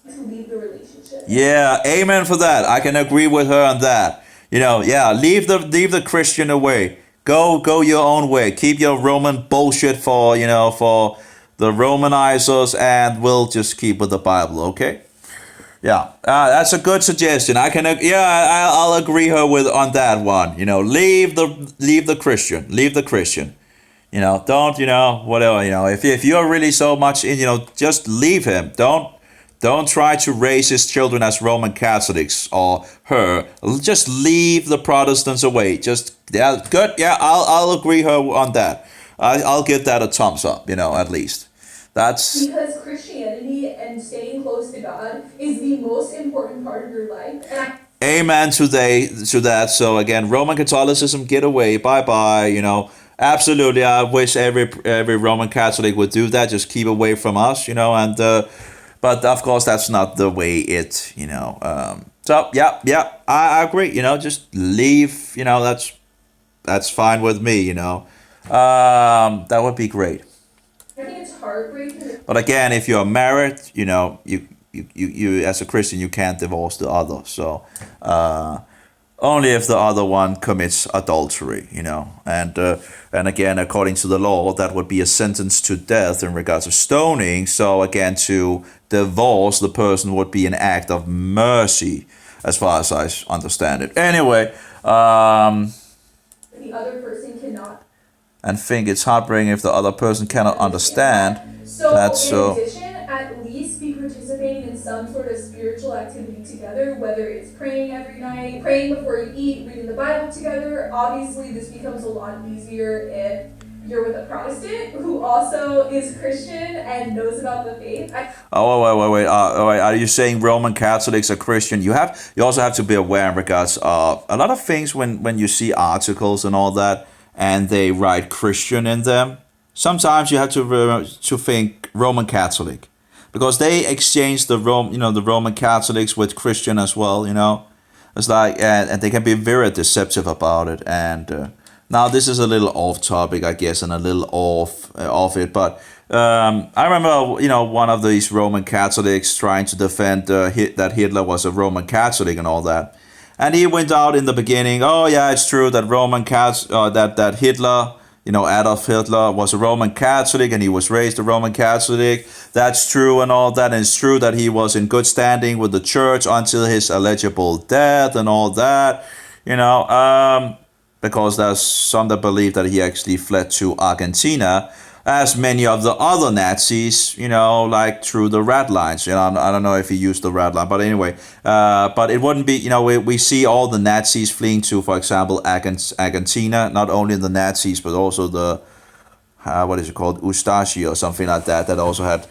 B: to leave the relationship.
A: Yeah, amen for that. I can agree with her on that. Leave the Christian away. Go your own way. Keep your Roman bullshit for the Romanizers, and we'll just keep with the Bible, okay? Yeah, that's a good suggestion. I'll agree her with on that one. Leave the Christian. Leave the Christian. Don't whatever. If you're really so much in, just leave him. Don't try to raise his children as Roman Catholics or her. Just leave the Protestants away. Good. Yeah, I'll agree her on that. I'll give that a thumbs up. At least. That's
B: because Christianity and staying close to God is the most important part of your life.
A: Amen to that. So again, Roman Catholicism, get away. Bye. Absolutely. I wish every Roman Catholic would do that. Just keep away from us. And but of course that's not the way it. So yeah, I agree. Just leave. That's fine with me. That would be great.
B: I think it's heartbreaking.
A: But again, if you're married, you as a Christian, you can't divorce the other. So only if the other one commits adultery, and again, according to the law, that would be a sentence to death in regards of stoning. So again, to divorce the person would be an act of mercy, as far as I understand it. Anyway,
B: the other person cannot.
A: and think it's heartbreaking if the other person cannot understand.
B: So,
A: That's
B: in
A: so.
B: addition, at least be participating in some sort of spiritual activity together, whether it's praying every night, praying before you eat, reading the Bible together. Obviously, this becomes a lot easier if you're with a Protestant who also is Christian and knows about the faith.
A: Oh, wait. Wait. Are you saying Roman Catholics are Christian? You also have to be aware in regards of a lot of things when you see articles and all that, and they write Christian in them. Sometimes you have to think Roman Catholic, because they exchange the Roman Catholics with Christian as well. It's like, and they can be very deceptive about it. And now this is a little off topic, I guess, and a little off it. But I remember, one of these Roman Catholics trying to defend that Hitler was a Roman Catholic and all that. And he went out in the beginning. Oh yeah, it's true that that Hitler, Adolf Hitler was a Roman Catholic and he was raised a Roman Catholic. That's true and all that. And it's true that he was in good standing with the church until his alleged death and all that. Because there's some that believe that he actually fled to Argentina, as many of the other Nazis, like through the red lines. I don't know if he used the red line, but anyway, but it wouldn't be, we see all the Nazis fleeing to, for example, Argentina, not only the Nazis, but also the, what is it called, Ustashi or something like that also had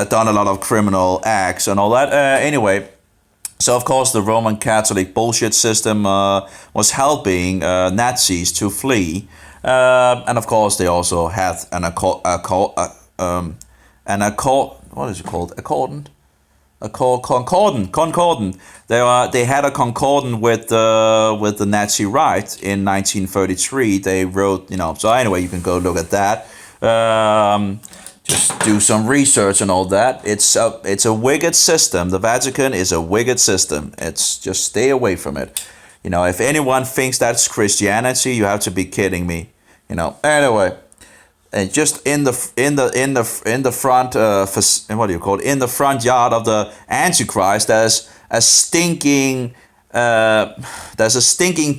A: done a lot of criminal acts and all that. Anyway, so of course the Roman Catholic bullshit system was helping Nazis to flee. And of course, they also had what is it called? Concordant. They had a concordant with the Nazi right in 1933. They wrote, So anyway, you can go look at that. Just do some research and all that. It's a wicked system. The Vatican is a wicked system. It's just stay away from it. If anyone thinks that's Christianity, you have to be kidding me. Anyway, and just in the front what do you call it? In the front yard of the Antichrist, there's a stinking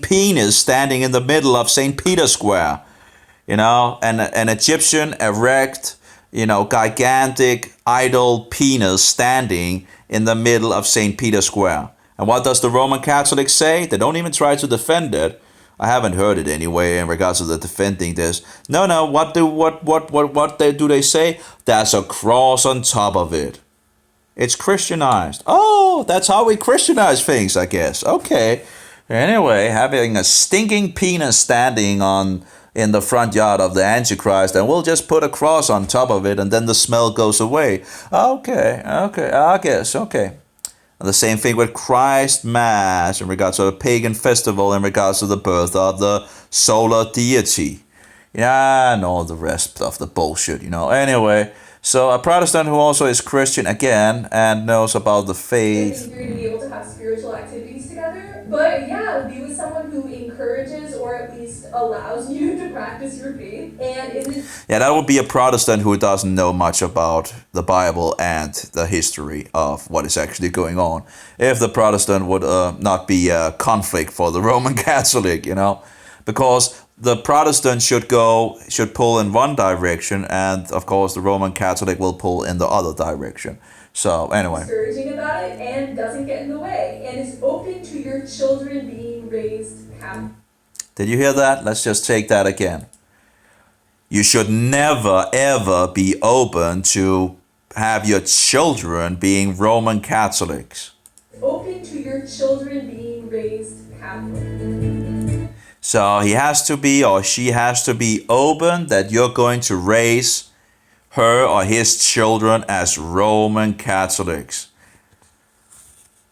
A: penis standing in the middle of St. Peter's Square. And an Egyptian erect, gigantic idol penis standing in the middle of St. Peter's Square. And what does the Roman Catholics say? They don't even try to defend it. I haven't heard it anyway in regards to the defending this. No. What do they say? There's a cross on top of it. It's Christianized. Oh, that's how we Christianize things, I guess. Okay. Anyway, having a stinking penis standing in the front yard of the Antichrist, and we'll just put a cross on top of it, and then the smell goes away. Okay. I guess. Okay. And the same thing with Christ Mass in regards to a pagan festival in regards to the birth of the solar deity. And all the rest of the bullshit, Anyway, so a Protestant who also is Christian again and knows about the faith.
B: It's easier to be able to have spiritual activities together. But yeah, be with someone who encourages or at least allows you to practice your faith.
A: Yeah, that would be a Protestant who doesn't know much about the Bible and the history of what is actually going on. If the Protestant would not be a conflict for the Roman Catholic, because the Protestant should pull in one direction, and of course the Roman Catholic will pull in the other direction. So anyway.
B: Discouraging about it and doesn't get in the way and is open to your children being raised Catholic.
A: Did you hear that? Let's just take that again. You should never ever be open to have your children being Roman Catholics.
B: Open to your children being raised Catholic.
A: So he has to be, or she has to be open that you're going to raise her or his children as Roman Catholics.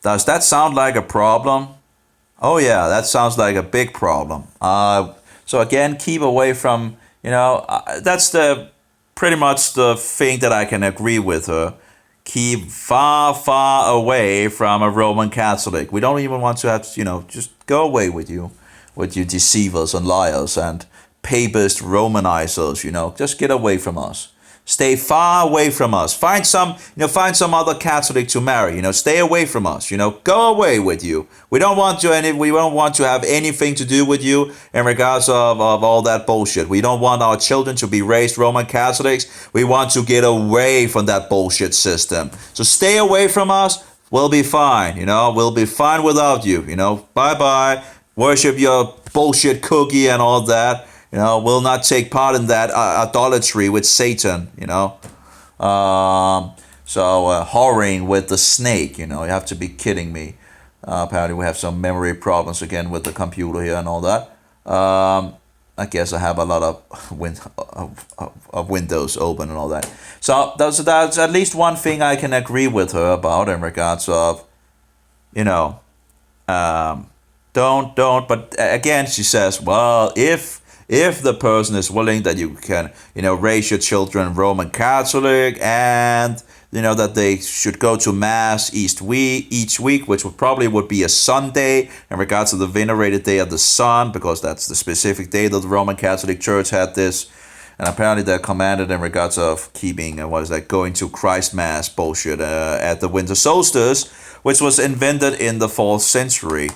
A: Does that sound like a problem? Oh yeah, that sounds like a big problem. So again, keep away from, that's pretty much the thing that I can agree with her. Keep far, far away from a Roman Catholic. We don't even want to have, just go away with you deceivers and liars and papist Romanizers, just get away from us. Stay far away from us. Find some other Catholic to marry. Stay away from us. Go away with you. We don't want to have anything to do with you in regards of all that bullshit. We don't want our children to be raised Roman Catholics. We want to get away from that bullshit system. So stay away from us. We'll be fine. We'll be fine without you. Bye bye. Worship your bullshit cookie and all that. Will not take part in that idolatry with Satan, whoring with the snake, you have to be kidding me. Apparently we have some memory problems again with the computer here and all that. I guess I have a lot of windows open and all that. So that's at least one thing I can agree with her about in regards of, but again, she says, well, if the person is willing that you can, raise your children Roman Catholic and, that they should go to Mass each week, which would be a Sunday in regards to the venerated day of the sun, because that's the specific day that the Roman Catholic Church had this. And apparently they're commanded in regards of keeping, going to Christ Mass bullshit at the winter solstice, which was invented in the 4th century.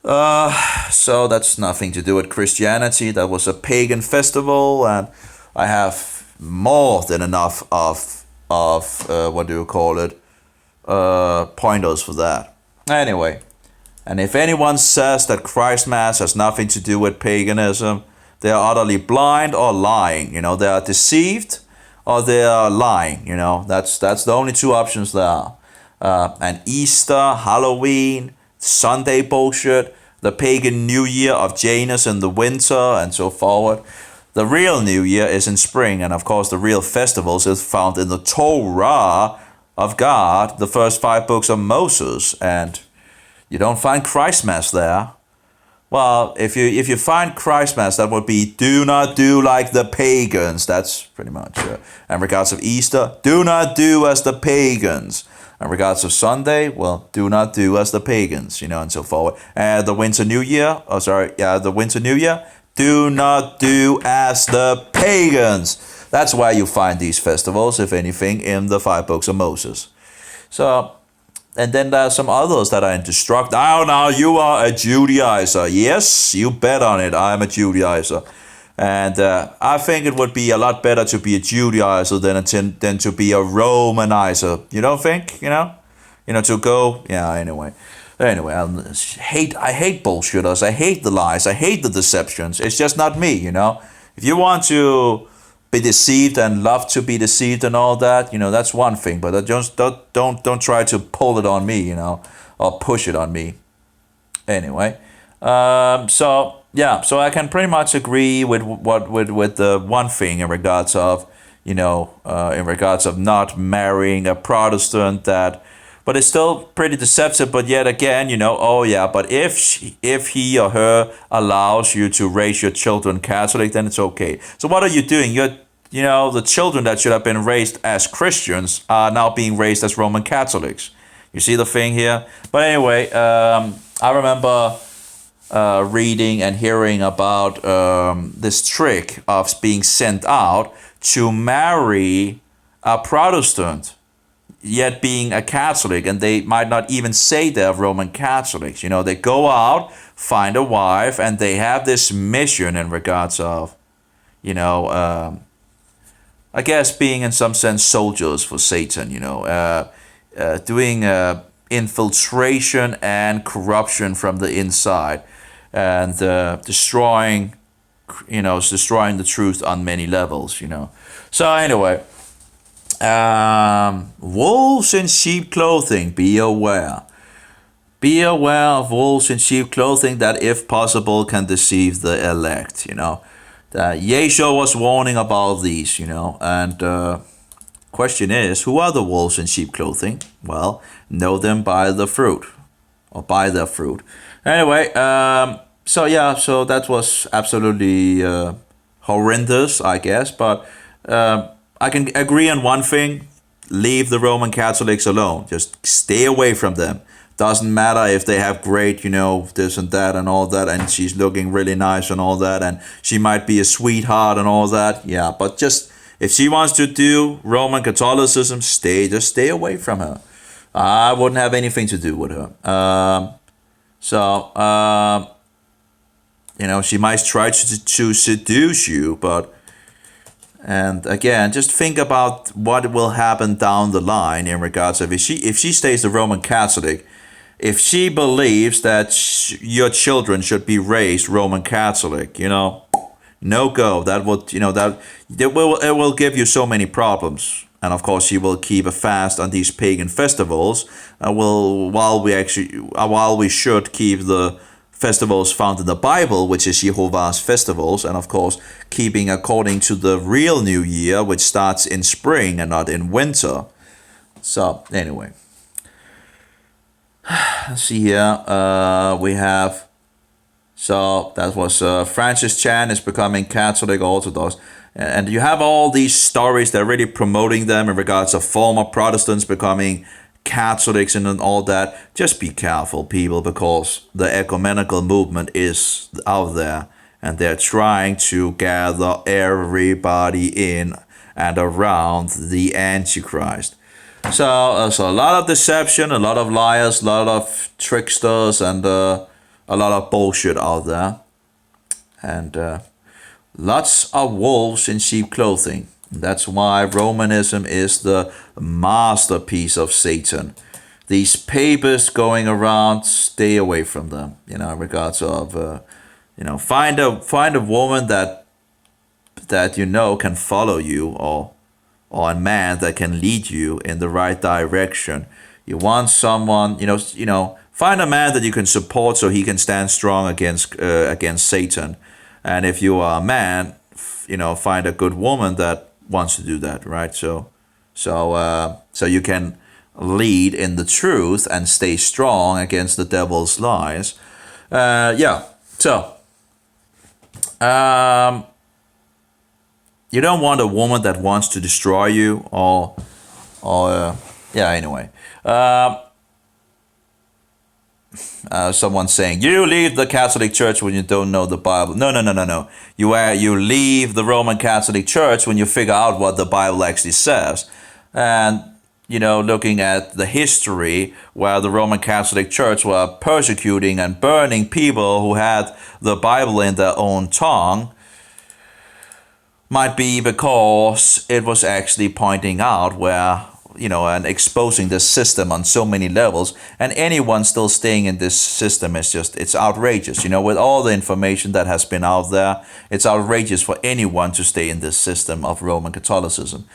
A: So that's nothing to do with Christianity. That was a pagan festival, and I have more than enough of pointers for that. Anyway, and if anyone says that Christ Mass has nothing to do with paganism, they are utterly blind or lying. They are deceived or they are lying. That's the only two options there are. And Easter, Halloween, Sunday bullshit, the pagan New Year of Janus in the winter, and so forward. The real New Year is in spring, and of course the real festivals is found in the Torah of God, the first 5 books of Moses, and you don't find Christmas there. Well, if you find Christmas, that would be do not do like the pagans. That's pretty much it. In regards of Easter, do not do as the pagans. In regards of Sunday, well, do not do as the pagans, and so forward. And the Winter New Year, the Winter New Year, do not do as the pagans. That's why you find these festivals, if anything, in the 5 books of Moses. So, and then there are some others that are into structure. Oh, now you are a Judaizer. Yes, you bet on it. I'm a Judaizer. And I think it would be a lot better to be a Judaizer than to be a Romanizer. You don't think? To go. Yeah. Anyway, I hate bullshitters. I hate the lies. I hate the deceptions. It's just not me. If you want to be deceived and love to be deceived and all that, that's one thing. But just don't try to pull it on me. Or push it on me. Anyway, so I can pretty much agree with the one thing in regards of not marrying a Protestant, but it's still pretty deceptive. But yet again, but if he or her allows you to raise your children Catholic, then it's okay. So what are you doing? The children that should have been raised as Christians are now being raised as Roman Catholics. You see the thing here? But anyway, I remember reading and hearing about this trick of being sent out to marry a Protestant, yet being a Catholic, and they might not even say they're Roman Catholics. They go out, find a wife, and they have this mission in regards of, I guess being in some sense soldiers for Satan, doing infiltration and corruption from the inside, and destroying the truth on many levels, So anyway, wolves in sheep clothing, be aware. Be aware of wolves in sheep clothing that, if possible, can deceive the elect, Yeshua was warning about these, and question is, who are the wolves in sheep clothing? Well, know them by the fruit, or by their fruit. Anyway, so that was absolutely horrendous, I guess, but I can agree on one thing: leave the Roman Catholics alone. Just stay away from them. Doesn't matter if they have great, this and that and all that, and she's looking really nice and all that, and she might be a sweetheart and all that. Yeah, but just If she wants to do Roman Catholicism, just stay away from her. I wouldn't have anything to do with her. She might try to seduce you, but, and again, just think about what will happen down the line in regards of if she stays a Roman Catholic, if she believes that your children should be raised Roman Catholic, no go. That would, it will give you so many problems. And of course, she will keep a fast on these pagan festivals. While we should keep the festivals found in the Bible, which is Jehovah's festivals, and of course, keeping according to the real New Year, which starts in spring and not in winter. So anyway. Let's see here. We have, so that was Francis Chan is becoming Catholic Orthodox. And you have all these stories, they're really promoting them in regards of former Protestants becoming Catholics and all that. Just be careful, people, because the ecumenical movement is out there and they're trying to gather everybody in and around the Antichrist. So there's a lot of deception, a lot of liars, a lot of tricksters, and a lot of bullshit out there. And lots of wolves in sheep clothing. That's why Romanism is the masterpiece of Satan. These papists going around, stay away from them. In regards of, find a woman that can follow you, or a man that can lead you in the right direction. You want someone, find a man that you can support so he can stand strong against Satan. And if you are a man, find a good woman that wants to do that, right? So you can lead in the truth and stay strong against the devil's lies. You don't want a woman that wants to destroy you, anyway. Someone saying, you leave the Catholic Church when you don't know the Bible. No. You leave the Roman Catholic Church when you figure out what the Bible actually says. And, looking at the history where the Roman Catholic Church were persecuting and burning people who had the Bible in their own tongue, might be because it was actually pointing out where, and exposing the system on so many levels. And anyone still staying in this system is it's outrageous. With all the information that has been out there, it's outrageous for anyone to stay in this system of Roman Catholicism.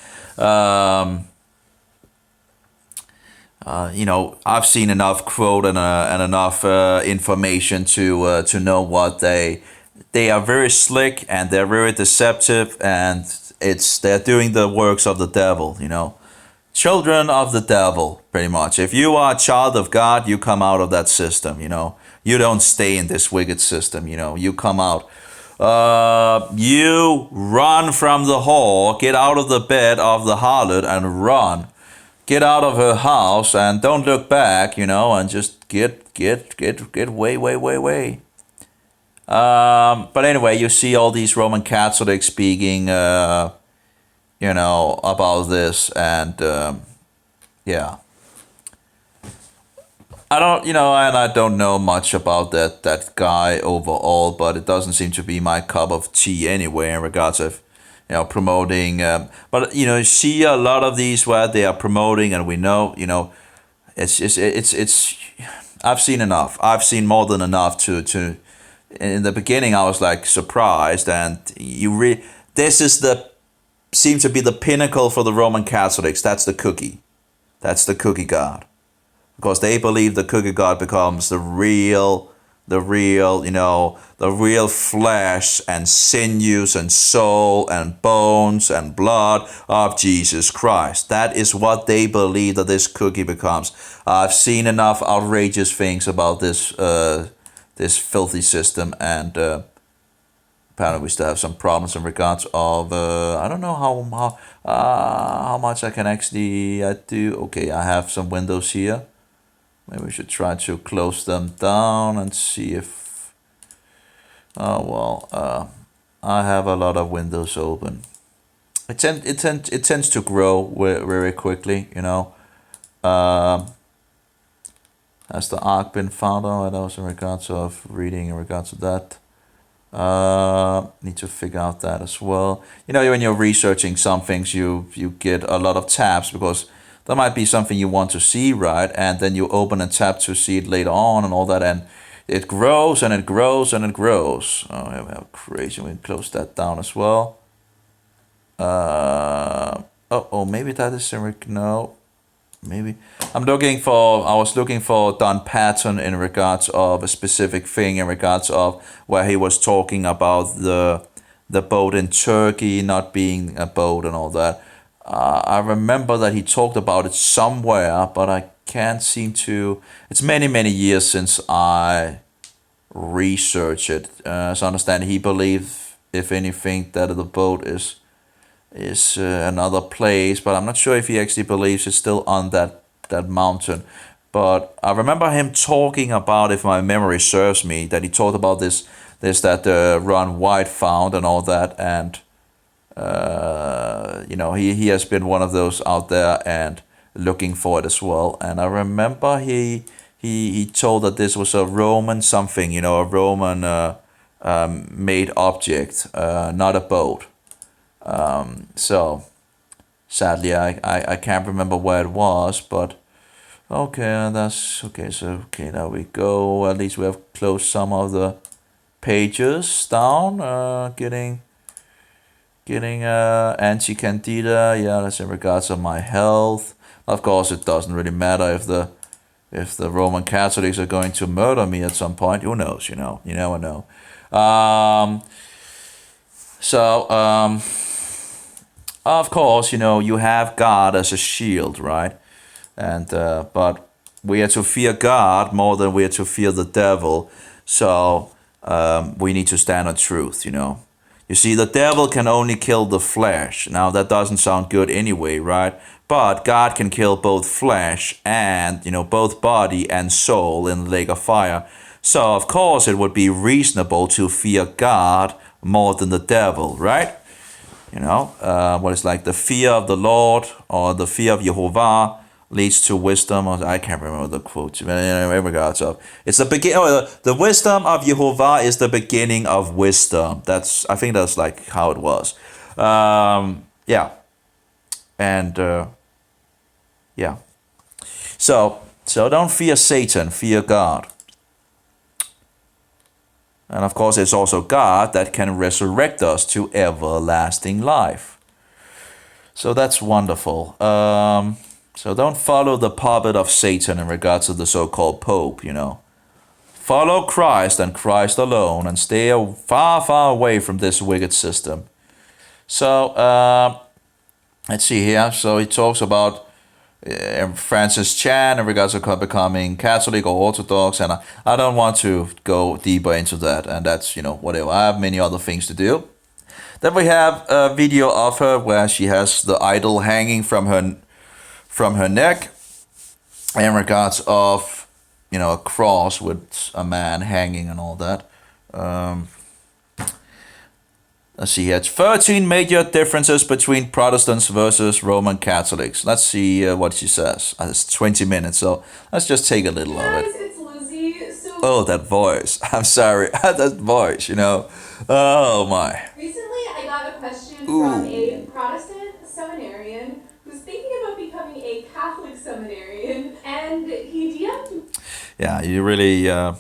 A: I've seen enough quote and enough information to know what they are very slick and they're very deceptive, and they're doing the works of the devil, Children of the devil, pretty much. If you are a child of God, you come out of that system, You don't stay in this wicked system, You come out. You run from the whore, get out of the bed of the harlot and run. Get out of her house and don't look back, and just get way. But anyway, you see all these Roman Catholics speaking, about this, and I don't, and I don't know much about that guy overall, but it doesn't seem to be my cup of tea anyway in regards of, promoting. But you see a lot of these where they are promoting, and we know, it's. I've seen enough. I've seen more than enough to. In the beginning, I was like surprised, and this is seems to be the pinnacle for the Roman Catholics. That's the cookie. That's the cookie God. Because they believe the cookie God becomes the real, the real flesh and sinews and soul and bones and blood of Jesus Christ. That is what they believe that this cookie becomes. I've seen enough outrageous things about this filthy system, and apparently we still have some problems in regards of, I don't know how much I can actually do. Okay, I have some windows here. Maybe we should try to close them down and see if, I have a lot of windows open. it tends to grow very quickly, you know. Um, has the ark been found? Oh, that was in regards of reading in regards to that. Need to figure out that as well. You know, when you're researching some things, you get a lot of tabs because there might be something you want to see, right? And then you open a tab to see it later on and all that, and it grows and it grows and it grows. Oh, yeah, we have crazy. We can close that down as well. Maybe that is no. Maybe I was looking for Don Patton in regards of a specific thing in regards of where he was talking about the boat in Turkey not being a boat and all that. I remember that he talked about it somewhere, but I can't seem to. It's many years since I researched it. So I understand he believed, if anything, that the boat is another place, but I'm not sure if he actually believes it's still on that mountain. But I remember him talking about, if my memory serves me, that he talked about this that Ron White found and all that, and you know, he has been one of those out there and looking for it as well. And I remember he told that this was a Roman something, you know, a Roman made object, not a boat. So sadly, I can't remember where it was, but okay, that's okay. So okay, there we go. At least we have closed some of the pages down. Getting anti-candida. Yeah, that's in regards of my health. Of course, it doesn't really matter if the Roman Catholics are going to murder me at some point. Who knows? You know, you never know. Of course, you know, you have God as a shield, right? And but we are to fear God more than we are to fear the devil. So we need to stand on truth, you know. You see, the devil can only kill the flesh. Now, that doesn't sound good anyway, right? But God can kill both flesh and, you know, both body and soul in the lake of fire. So, of course, it would be reasonable to fear God more than the devil, right? You know, what is like the fear of the Lord or the fear of Jehovah leads to wisdom. Or I can't remember the quote. In regards of, it's the begin. Oh, the wisdom of Jehovah is the beginning of wisdom. I think that's like how it was. Yeah, and yeah. So don't fear Satan. Fear God. And of course, it's also God that can resurrect us to everlasting life. So that's wonderful. So don't follow the puppet of Satan in regards to the so-called Pope, you know. Follow Christ and Christ alone and stay far away from this wicked system. So, let's see here. So he talks about Francis Chan in regards to becoming Catholic or Orthodox, and I don't want to go deeper into that, and that's, you know, whatever. I have many other things to do. Then we have a video of her where she has the idol hanging from her neck in regards of, you know, a cross with a man hanging and all that. Let's see here. It's 13 major differences between Protestants versus Roman Catholics. Let's see what she says. It's 20 minutes, so let's just take a little of it.
B: It's Lucy. So
A: Oh, that voice. I'm sorry. That voice, you know. Oh, my.
B: recently I got a question
A: Ooh.
B: from a Protestant seminarian who's thinking about becoming a Catholic seminarian, and he DM'd
A: Yeah, you really, yeah.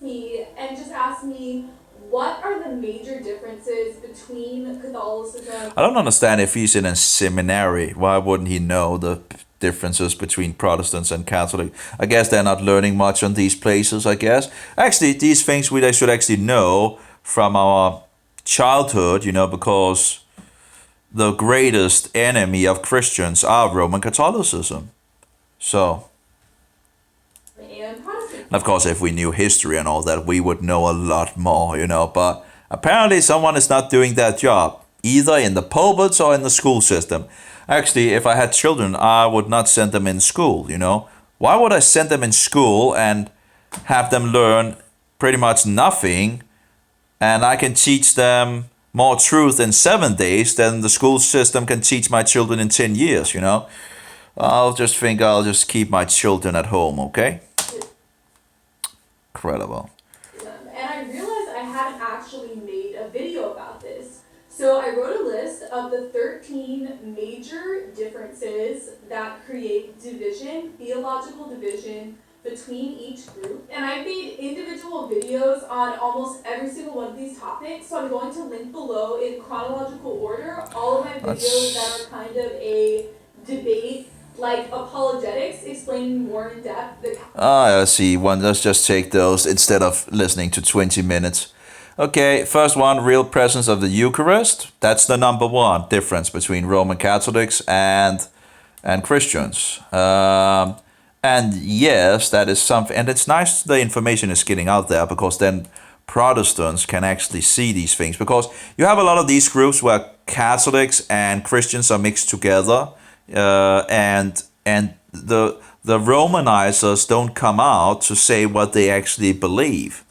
B: me and just asked me, what are the major differences between Catholicism?
A: I don't understand if he's in a seminary. Why wouldn't he know the differences between Protestants and Catholic? I guess they're not learning much on these places, I guess. Actually, these things they should actually know from our childhood, you know, because the greatest enemy of Christians are Roman Catholicism. So,
B: And Protestant.
A: and of course, if we knew history and all that, we would know a lot more, you know. But apparently, someone is not doing that job, either in the pulpits or in the school system. Actually, if I had children, I would not send them in school, you know. Why would I send them in school and have them learn pretty much nothing, and I can teach them more truth in 7 days than the school system can teach my children in 10 years, you know. I'll just keep my children at home, okay? Incredible.
B: And I realized I hadn't actually made a video about this. So I wrote a list of the 13 major differences that create division, theological division, between each group. And I've made individual videos on almost every single one of these topics. So I'm going to link below in chronological order all of my videos that are kind of a debate, like apologetics, explaining more in depth the
A: Let's see. Let's just take those instead of listening to 20 minutes. Okay, first one, real presence of the Eucharist. That's the number one difference between Roman Catholics and Christians. And yes, that is something, and it's nice the information is getting out there, because then Protestants can actually see these things. Because you have a lot of these groups where Catholics and Christians are mixed together, and the Romanizers don't come out to say what they actually believe.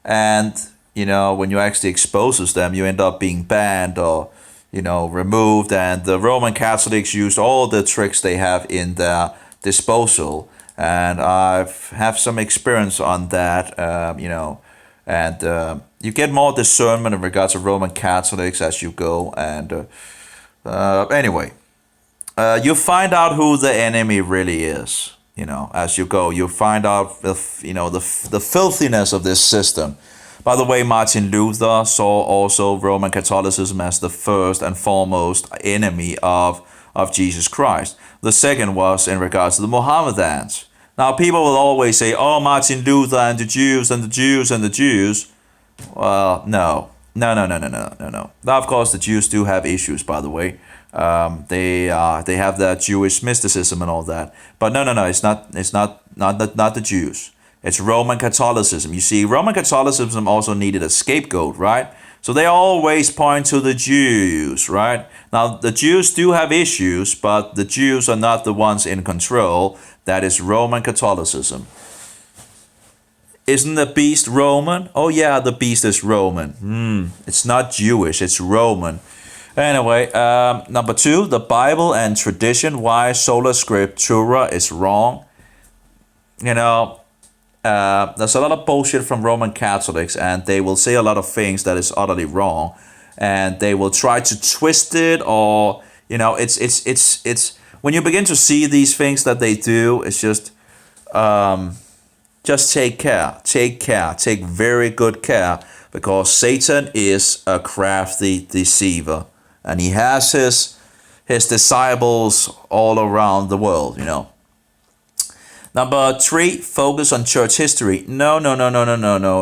A: And you know, when you actually exposes them, you end up being banned or, you know, removed. And the Roman Catholics use all the tricks they have in their disposal. And I have some experience on that, you know, and you get more discernment in regards to Roman Catholics as you go. And anyway, you find out who the enemy really is, you know, as you go. You find out, you know, the filthiness of this system. By the way, Martin Luther saw also Roman Catholicism as the first and foremost enemy of Jesus Christ. The second was in regards to the Mohammedans. Now, people will always say, oh, Martin Luther and the Jews and the Jews and the Jews. Well, no. Now, of course, the Jews do have issues, by the way. They have that Jewish mysticism and all that. But no, it's not the Jews. It's Roman Catholicism. You see, Roman Catholicism also needed a scapegoat, right? So they always point to the Jews, right? Now, the Jews do have issues, but the Jews are not the ones in control. That is Roman Catholicism. Isn't the beast Roman? Oh yeah, the beast is Roman. It's not Jewish, it's Roman. Anyway, number two, the Bible and tradition. Why sola scriptura is wrong. You know, there's a lot of bullshit from Roman Catholics, and they will say a lot of things that is utterly wrong, and they will try to twist it, or you know, it's when you begin to see these things that they do, it's just take care, take very good care, because Satan is a crafty deceiver, and he has his disciples all around the world, you know. Number three, focus on church history. No.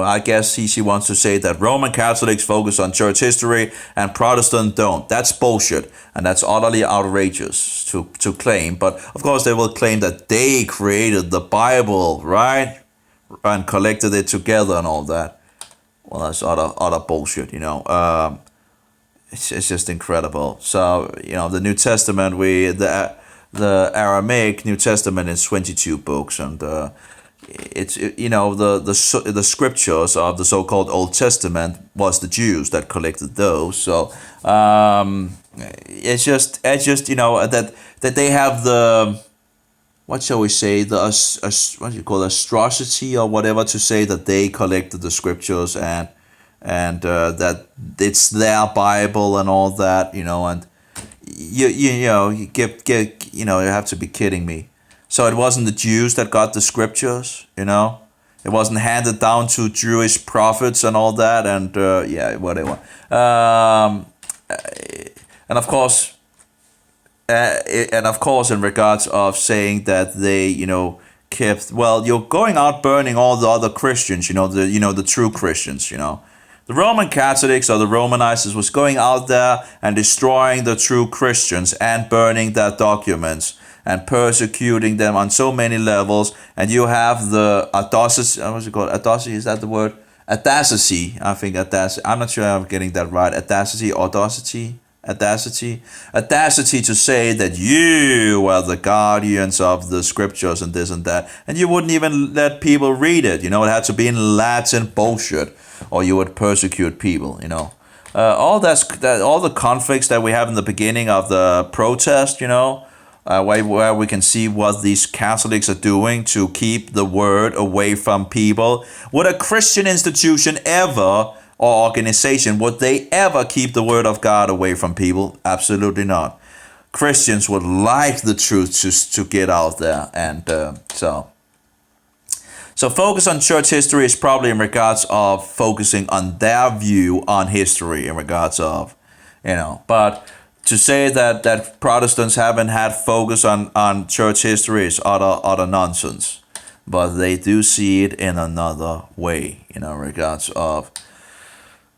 A: I guess she wants to say that Roman Catholics focus on church history and Protestants don't. That's bullshit. And that's utterly outrageous to claim. But of course, they will claim that they created the Bible, right? And collected it together and all that. Well, that's utter bullshit, you know. It's just incredible. So, you know, the New Testament, the Aramaic New Testament is 22 books, and you know, the scriptures of the so-called Old Testament was the Jews that collected those. So it's just you know that they have the, what shall we say, the what do you call it, atrocity or whatever, to say that they collected the scriptures and that it's their Bible and all that, you know, and you know, you have to be kidding me. So it wasn't the Jews that got the scriptures, you know. It wasn't handed down to Jewish prophets and all that, and yeah, whatever. And of course, in regards of saying that they, you know, kept, well, you're going out burning all the other Christians, you know, the true Christians, you know. The Roman Catholics or the Romanizers was going out there and destroying the true Christians and burning their documents and persecuting them on so many levels. And you have the audacity, what's it called? Audacity, is that the word? Audacity, I think audacity. I'm not sure I'm getting that right. Audacity to say that you are the guardians of the scriptures and this and that. And you wouldn't even let people read it. You know, it had to be in Latin bullshit, or you would persecute people, you know. all the conflicts that we have in the beginning of the protest, where we can see what these Catholics are doing to keep the word away from people. Would a Christian institution ever, or organization, would they ever keep the word of God away from people? Absolutely not. Christians would like the truth to get out there, and so focus on church history is probably in regards of focusing on their view on history in regards of, but to say that Protestants haven't had focus on church history is utter nonsense. But they do see it in another way, in regards of,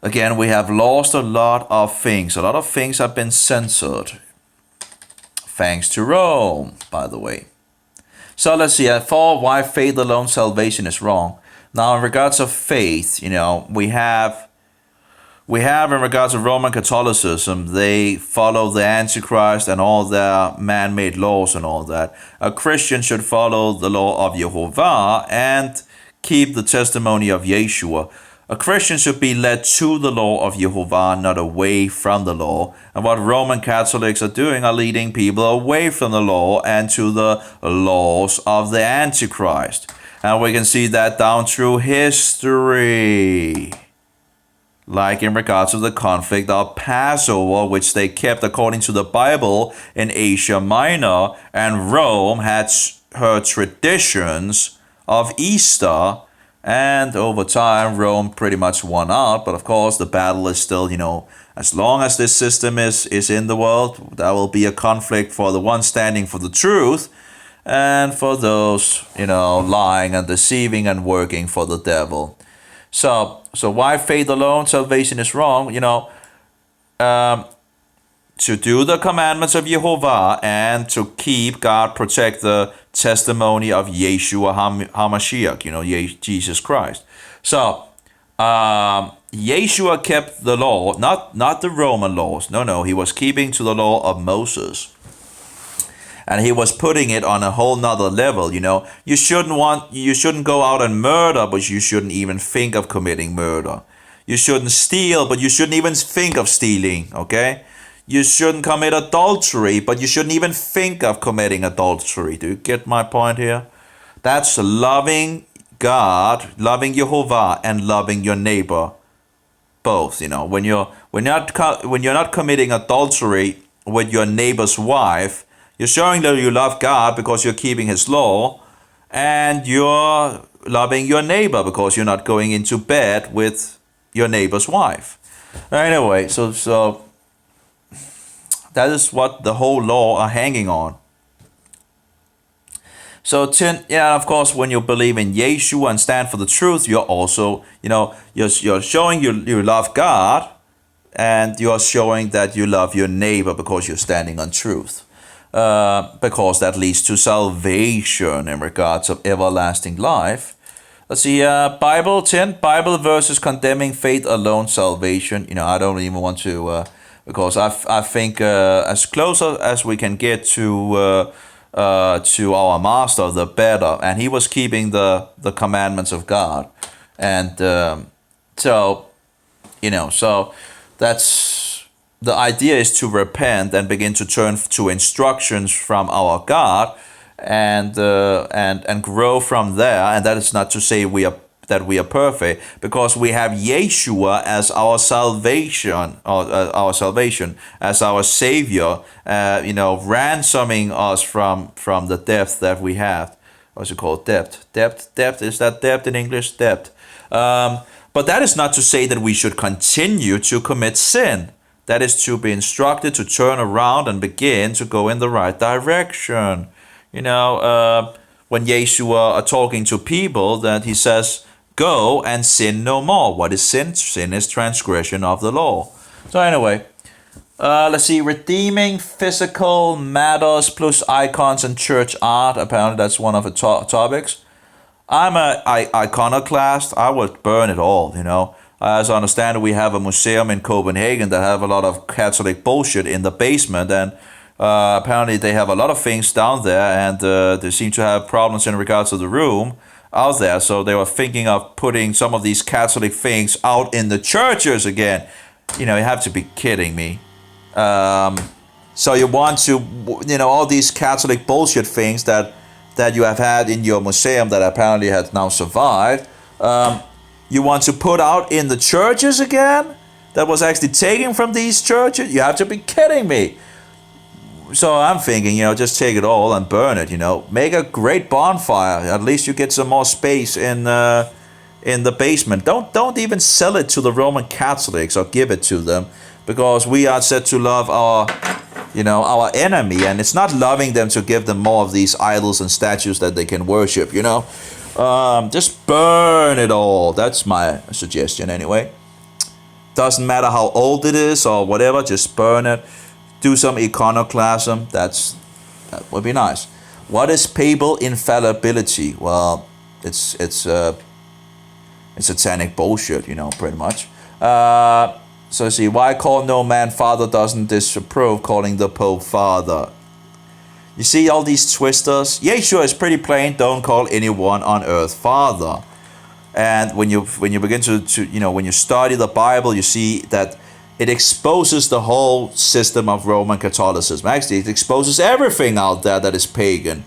A: again, we have lost a lot of things. A lot of things have been censored. Thanks to Rome, by the way. So let's see, for why faith alone salvation is wrong. Now, in regards of faith, we have in regards of Roman Catholicism, they follow the Antichrist and all their man-made laws and all that. A Christian should follow the law of Jehovah and keep the testimony of Yeshua. A Christian should be led to the law of Jehovah, not away from the law. And what Roman Catholics are doing are leading people away from the law and to the laws of the Antichrist. And we can see that down through history. Like in regards to the conflict of Passover, which they kept according to the Bible in Asia Minor, and Rome had her traditions of Easter. And over time, Rome pretty much won out. But of course, the battle is still, as long as this system is in the world, there will be a conflict for the one standing for the truth and for those, lying and deceiving and working for the devil. So why faith alone salvation is wrong? To do the commandments of Jehovah and to keep God, protect the testimony of Yeshua HaMashiach, Jesus Christ. So, Yeshua kept the law, not the Roman laws. No, he was keeping to the law of Moses. And he was putting it on a whole nother level, You shouldn't go out and murder, but you shouldn't even think of committing murder. You shouldn't steal, but you shouldn't even think of stealing, okay? You shouldn't commit adultery, but you shouldn't even think of committing adultery. Do you get my point here? That's loving God, loving Jehovah, and loving your neighbor. Both, When you're not committing adultery with your neighbor's wife, you're showing that you love God because you're keeping His law, and you're loving your neighbor because you're not going into bed with your neighbor's wife. Anyway, so that is what the whole law are hanging on. So, of course, when you believe in Yeshua and stand for the truth, you're also, you're showing you love God, and you're showing that you love your neighbor because you're standing on truth. Because that leads to salvation in regards of everlasting life. Let's see, Bible 10, Bible verses condemning faith alone salvation. I don't even want to... because I think as close as we can get to our master, the better. And he was keeping the commandments of God. And so that's the idea, is to repent and begin to turn to instructions from our God and grow from there. And that is not to say we are perfect, because we have Yeshua as our salvation, as our Savior, ransoming us from the depth that we have. What's it called? Debt. Is that debt in English? Debt. But that is not to say that we should continue to commit sin. That is to be instructed to turn around and begin to go in the right direction. When Yeshua are talking to people, that he says, go and sin no more. What is sin? Sin is transgression of the law. So anyway, let's see. Redeeming physical matters plus icons and church art. Apparently that's one of the topics. I'm a iconoclast. I would burn it all, As I understand it, we have a museum in Copenhagen that have a lot of Catholic bullshit in the basement, and apparently they have a lot of things down there, and they seem to have problems in regards to the room out there. So they were thinking of putting some of these Catholic things out in the churches again. You have to be kidding me. So you want to, all these Catholic bullshit things that you have had in your museum that apparently has now survived, you want to put out in the churches again? That was actually taken from these churches? You have to be kidding me. So I'm thinking, just take it all and burn it, Make a great bonfire. At least you get some more space in the basement. Don't even sell it to the Roman Catholics or give it to them, because we are said to love our enemy, and it's not loving them to give them more of these idols and statues that they can worship, Just burn it all. That's my suggestion anyway. Doesn't matter how old it is or whatever, just burn it. Do some iconoclasm. That would be nice. What is papal infallibility? Well, it's satanic bullshit, pretty much. So see, why call no man father doesn't disapprove calling the Pope father. You see all these twisters? Yeshua is pretty plain. Don't call anyone on earth father. And when you begin to when you study the Bible, you see that it exposes the whole system of Roman Catholicism. Actually, it exposes everything out there that is pagan.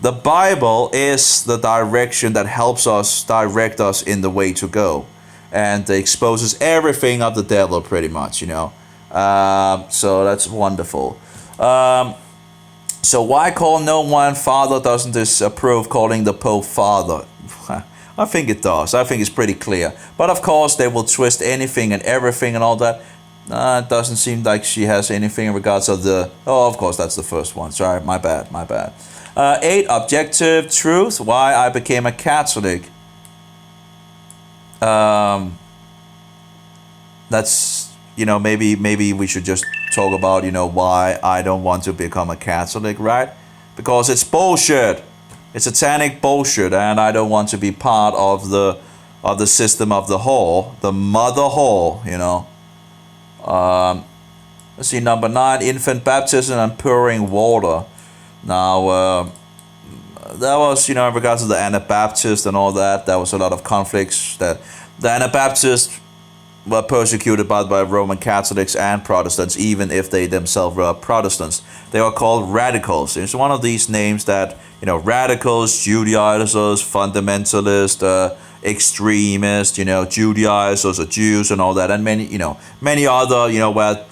A: The Bible is the direction that helps us direct us in the way to go. And it exposes everything of the devil pretty much, So that's wonderful. So why call no one father doesn't disapprove calling the Pope father? I think it does. I think it's pretty clear. But of course, they will twist anything and everything and all that. It doesn't seem like she has anything in regards of the... Oh, of course, that's the first one. Sorry, my bad. 8, objective truth. Why I became a Catholic. That's, maybe we should just talk about, why I don't want to become a Catholic, right? Because it's bullshit. It's satanic bullshit, and I don't want to be part of the system of the whore, the mother whore, Let's see, number 9, infant baptism and pouring water. Now, that was, in regards to the Anabaptists and all that, there was a lot of conflicts. That the Anabaptists were persecuted by Roman Catholics and Protestants, even if they themselves were Protestants. They were called radicals. It's one of these names that, radicals, Judaizers, fundamentalists, extremists, Judaizers or Jews and all that, and many other,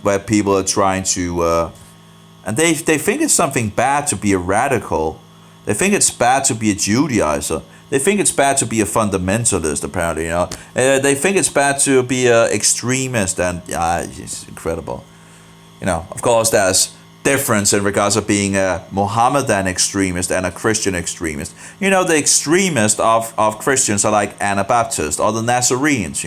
A: where people are trying to, and they think it's something bad to be a radical. They think it's bad to be a Judaizer. They think it's bad to be a fundamentalist, apparently, They think it's bad to be an extremist, and it's incredible. Of course, there's difference in regards of being a Mohammedan extremist and a Christian extremist. The extremists of Christians are like Anabaptists or the Nazarenes,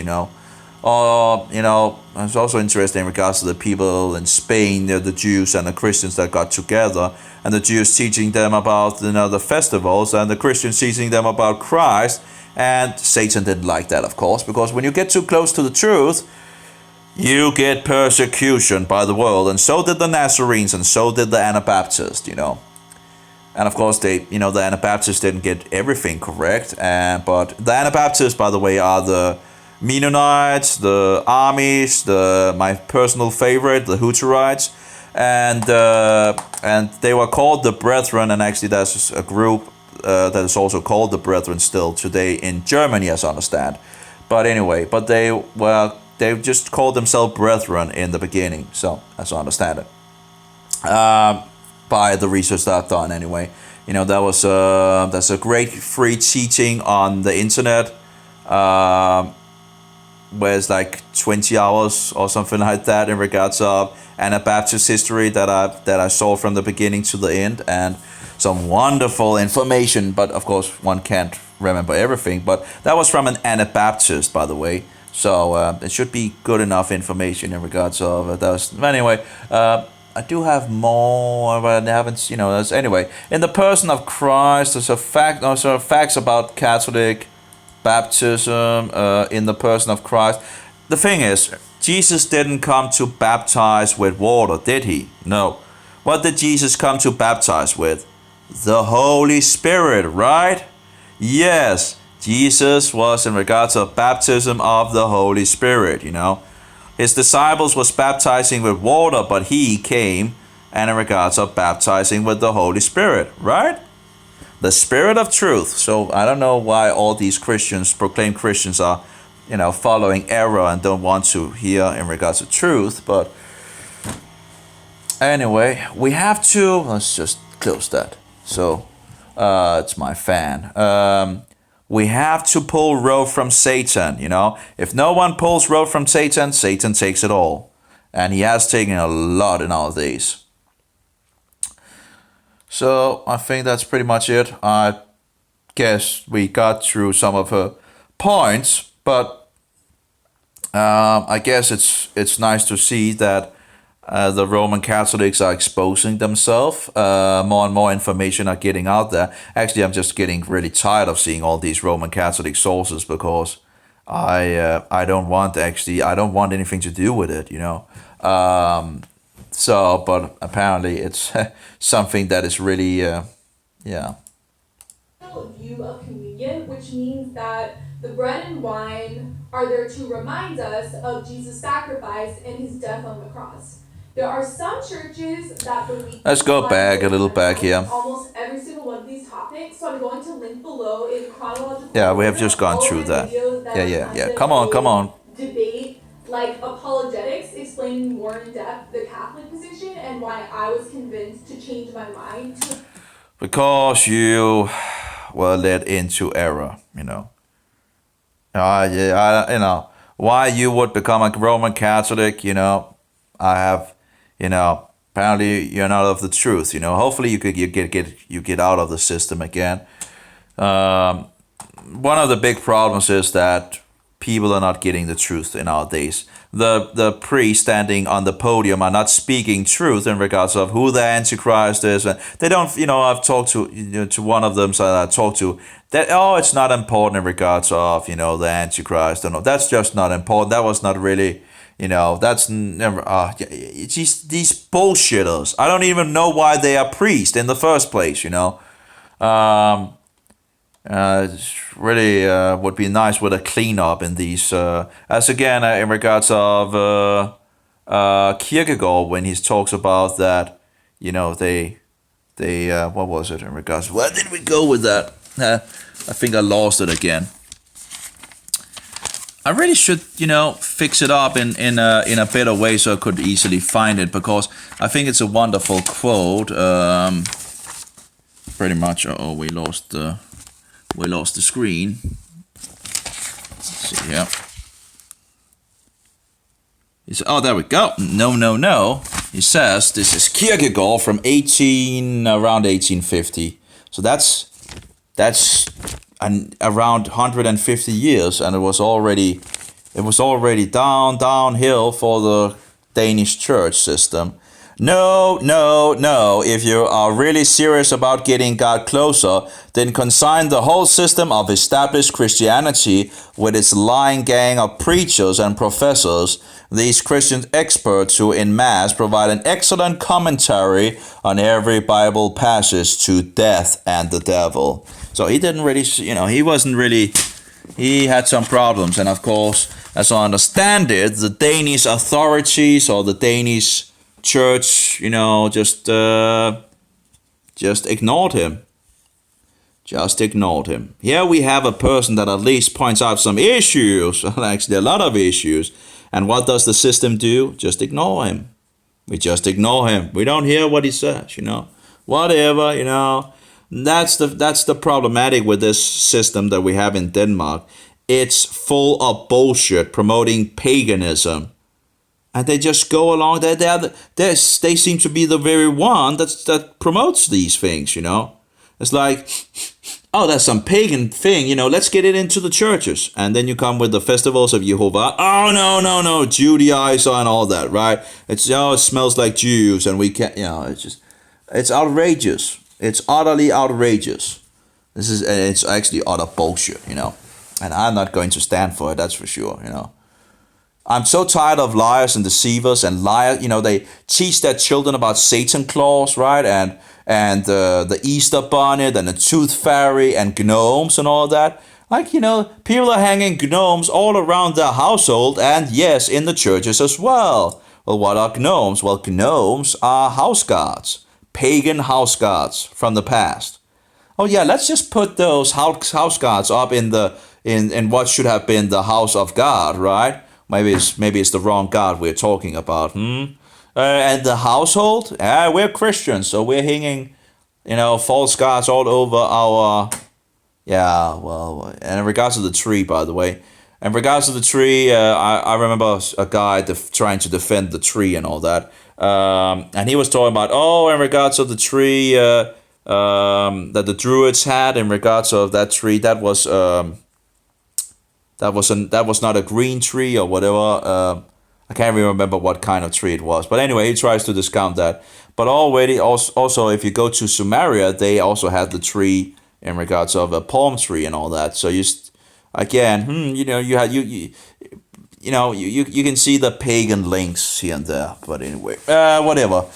A: Or, it's also interesting in regards to the people in Spain, the Jews and the Christians that got together, and the Jews teaching them about, the festivals, and the Christians teaching them about Christ. And Satan didn't like that, of course, because when you get too close to the truth, you get persecution by the world. And so did the Nazarenes, and so did the Anabaptists, And of course, the Anabaptists didn't get everything correct. But the Anabaptists, by the way, are the Mennonites, the Amish, my personal favorite, the Hutterites, and they were called the Brethren, and actually there's a group that is also called the Brethren still today in Germany, as I understand. But anyway, they just called themselves Brethren in the beginning, so as I understand it, by the research that I've done anyway. There's a great free teaching on the internet. Where it's like 20 hours or something like that in regards of Anabaptist history that I saw from the beginning to the end, and some wonderful information. But of course, one can't remember everything. But that was from an Anabaptist, by the way. So it should be good enough information in regards of that. Anyway, I do have more, but I haven't. Anyway, in the person of Christ, there's facts about Catholic baptism in the person of Christ. The thing is, Jesus didn't come to baptize with water, did he? No. What did Jesus come to baptize with? The Holy Spirit, right? Yes, Jesus was in regards of baptism of the Holy Spirit, His disciples was baptizing with water, but he came and in regards of baptizing with the Holy Spirit, right? The Spirit of truth. So I don't know why all these Christians, proclaimed Christians, are, following error and don't want to hear in regards to truth. But anyway, we have to, let's just close that. So it's my fan. We have to pull rope from Satan, If no one pulls rope from Satan, Satan takes it all. And he has taken a lot in our days. So I think that's pretty much it. I guess we got through some of her points, but I guess it's nice to see that the Roman Catholics are exposing themselves. More and more information are getting out there. Actually, I'm just getting really tired of seeing all these Roman Catholic sources because I don't want anything to do with it, but apparently it's something that is really,
B: view of communion, which means that the bread and wine are there to remind us of Jesus' sacrifice and his death on the cross. There are some churches that believe.
A: Let's go back a little back here.
B: Almost every single one of these topics, so I'm going to link below in chronological.
A: Yeah, we have just gone through that. Yeah. Come on.
B: Debate like apologetics, explaining more in depth the Catholic position and why I was convinced to change my mind.
A: Because you were led into error, why you would become a Roman Catholic, I have, apparently you're not of the truth, Hopefully you get out of the system again. One of the big problems is that people are not getting the truth in our days. The priests standing on the podium are not speaking truth in regards of who the Antichrist is. And they don't, I've talked to one of them, so I talked to that. Oh, it's not important in regards of, the Antichrist. No, that's just not important. That was not really, that's never, these bullshitters. I don't even know why they are priests in the first place, It's really would be nice with a cleanup in these. As again, in regards of Kierkegaard, when he talks about that, they what was it in regards? Where did we go with that? I think I lost it again. I really should, fix it up in a better way so I could easily find it, because I think it's a wonderful quote. Pretty much. Oh, we lost the screen. Let's see here. Oh, there we go. No. He says this is Kierkegaard from around 1850. So that's around 150 years, and it was already downhill for the Danish church system. No. If you are really serious about getting God closer, then consign the whole system of established Christianity with its lying gang of preachers and professors, these Christian experts who in mass provide an excellent commentary on every Bible passage to death and the devil. So he didn't really, he had some problems. And of course, as I understand it, the Danish authorities or the Danish church, just ignored him. Just ignored him. Here we have a person that at least points out some issues, actually a lot of issues. And what does the system do? Just ignore him. We just ignore him. We don't hear what he says, Whatever, That's the problematic with this system that we have in Denmark. It's full of bullshit promoting paganism. And they just go along. They seem to be the very one that promotes these things, It's like, oh, that's some pagan thing, let's get it into the churches. And then you come with the festivals of Jehovah. Oh, no, Judaizer and all that, right? It smells like Jews and we can't, it's outrageous. It's utterly outrageous. It's actually utter bullshit, And I'm not going to stand for it, that's for sure, I'm so tired of liars and deceivers and liars. They teach their children about Satan Claus, right? And the Easter Bunny and the Tooth Fairy and gnomes and all that. Like, people are hanging gnomes all around their household and, yes, in the churches as well. Well, what are gnomes? Well, gnomes are house gods, pagan house gods from the past. Oh yeah, let's just put those house gods up in what should have been the house of God, right? Maybe it's the wrong God we're talking about. And the household, we're Christians, so we're hanging, false gods all over our. Yeah, well, and in regards to the tree, by the way, in regards to the tree, I remember a guy trying to defend the tree and all that. And he was talking about, in regards to the tree that the Druids had, in regards of that tree, that was not a green tree or whatever. I can't even remember what kind of tree it was. But anyway, he tries to discount that. But already, also, if you go to Sumeria, they also had the tree in regards of a palm tree and all that. So again, you can see the pagan links here and there. But anyway, whatever.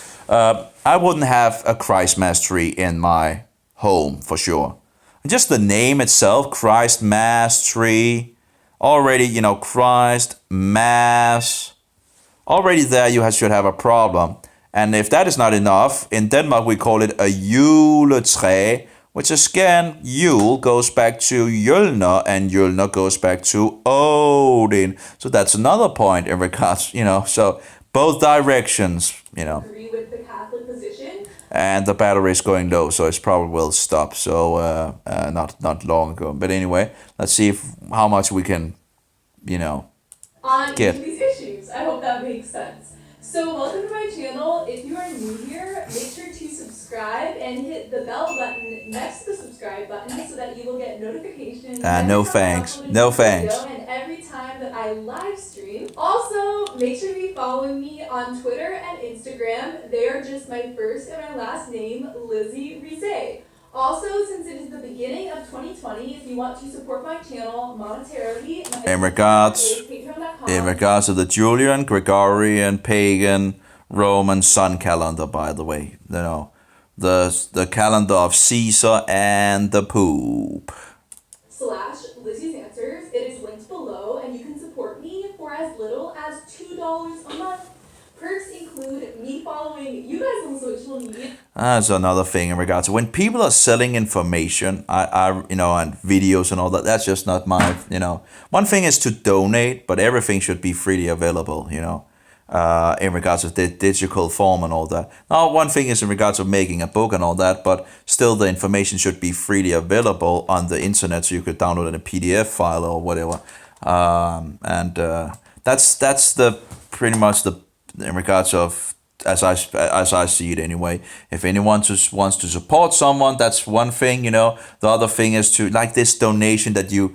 A: I wouldn't have a Christmas tree in my home for sure. Just the name itself, Christmas tree, already, Christ, Mass, already there you should have a problem. And if that is not enough, in Denmark we call it a juletræ, which again, Yule goes back to Jölner, and Jölner goes back to Odin. So that's another point in regards, so both directions,
B: Agree with the Catholic position.
A: And the battery is going low, so it probably will stop. So not long ago. But anyway, let's see how much we can,
B: On
A: get.
B: each of these issues. I hope that makes sense. So welcome to my channel. If you are new here, make sure to subscribe and hit the bell button next to the subscribe button so that you will get notifications.
A: No thanks. No thanks.
B: And every time that I live stream. Also, make sure to be following me on Twitter and Instagram. They are just my first and my last name, Lizzie Rise. Also, since it is the beginning of 2020, if you want to support my channel monetarily,
A: In regards to the Julian, Gregorian, pagan, Roman sun calendar, by the way, the calendar of Caesar and the Pope.
B: / Lizzie's Answers. It is linked below, and you can support me for as little as $2 a month. Perks include me following you guys on social media.
A: That's another thing in regards to when people are selling information, and videos and all that. That's just not my, One thing is to donate, but everything should be freely available, in regards of the digital form and all that. Now, one thing is in regards of making a book and all that, but still the information should be freely available on the internet, so you could download it in a PDF file or whatever. That's the pretty much the in regards of as I see it anyway. If anyone just wants to support someone, that's one thing, The other thing is to like this donation that you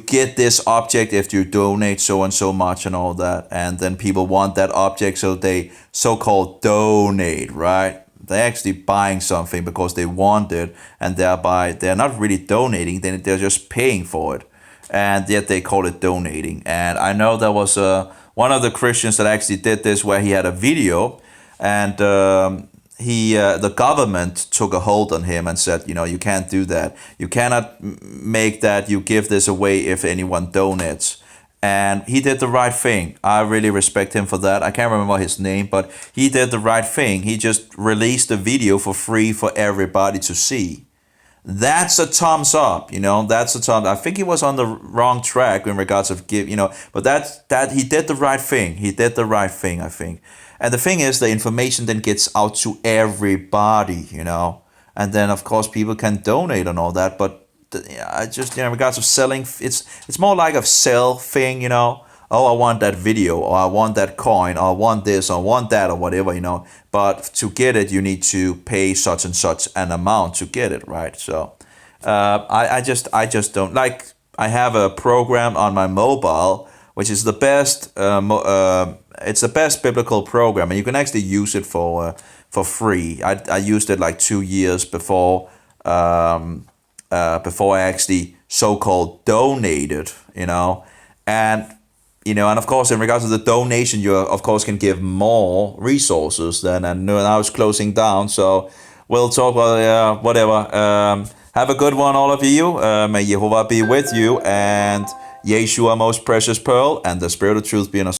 A: get this object if you donate so and so much and all that, and then people want that object, so they so-called donate, right? They're actually buying something because they want it, and thereby they're not really donating, then they're just paying for it, and yet they call it donating. And I know there was one of the Christians that actually did this, where he had a video, and the government took a hold on him and said, you can't do that. You cannot make that. You give this away if anyone donates. And he did the right thing. I really respect him for that. I can't remember his name, but he did the right thing. He just released the video for free for everybody to see. That's a thumbs up, that's a thumbs. I think he was on the wrong track in regards of but that he did the right thing. He did the right thing, I think. And the thing is, the information then gets out to everybody, and then of course people can donate and all that. But I just, in regards of selling, it's more like a sell thing, I want that video, or I want that coin, or I want this, or I want that, or whatever, But to get it, you need to pay such and such an amount to get it, right? So I just don't like. I have a program on my mobile, which is the best. It's the best biblical program, and you can actually use it for free. I used it like 2 years before I actually so-called donated, and. And of course, in regards to the donation, you of course can give more resources. And now it's closing down, so we'll talk about whatever. Have a good one, all of you. May Jehovah be with you, and Yeshua, most precious pearl, and the spirit of truth be in us.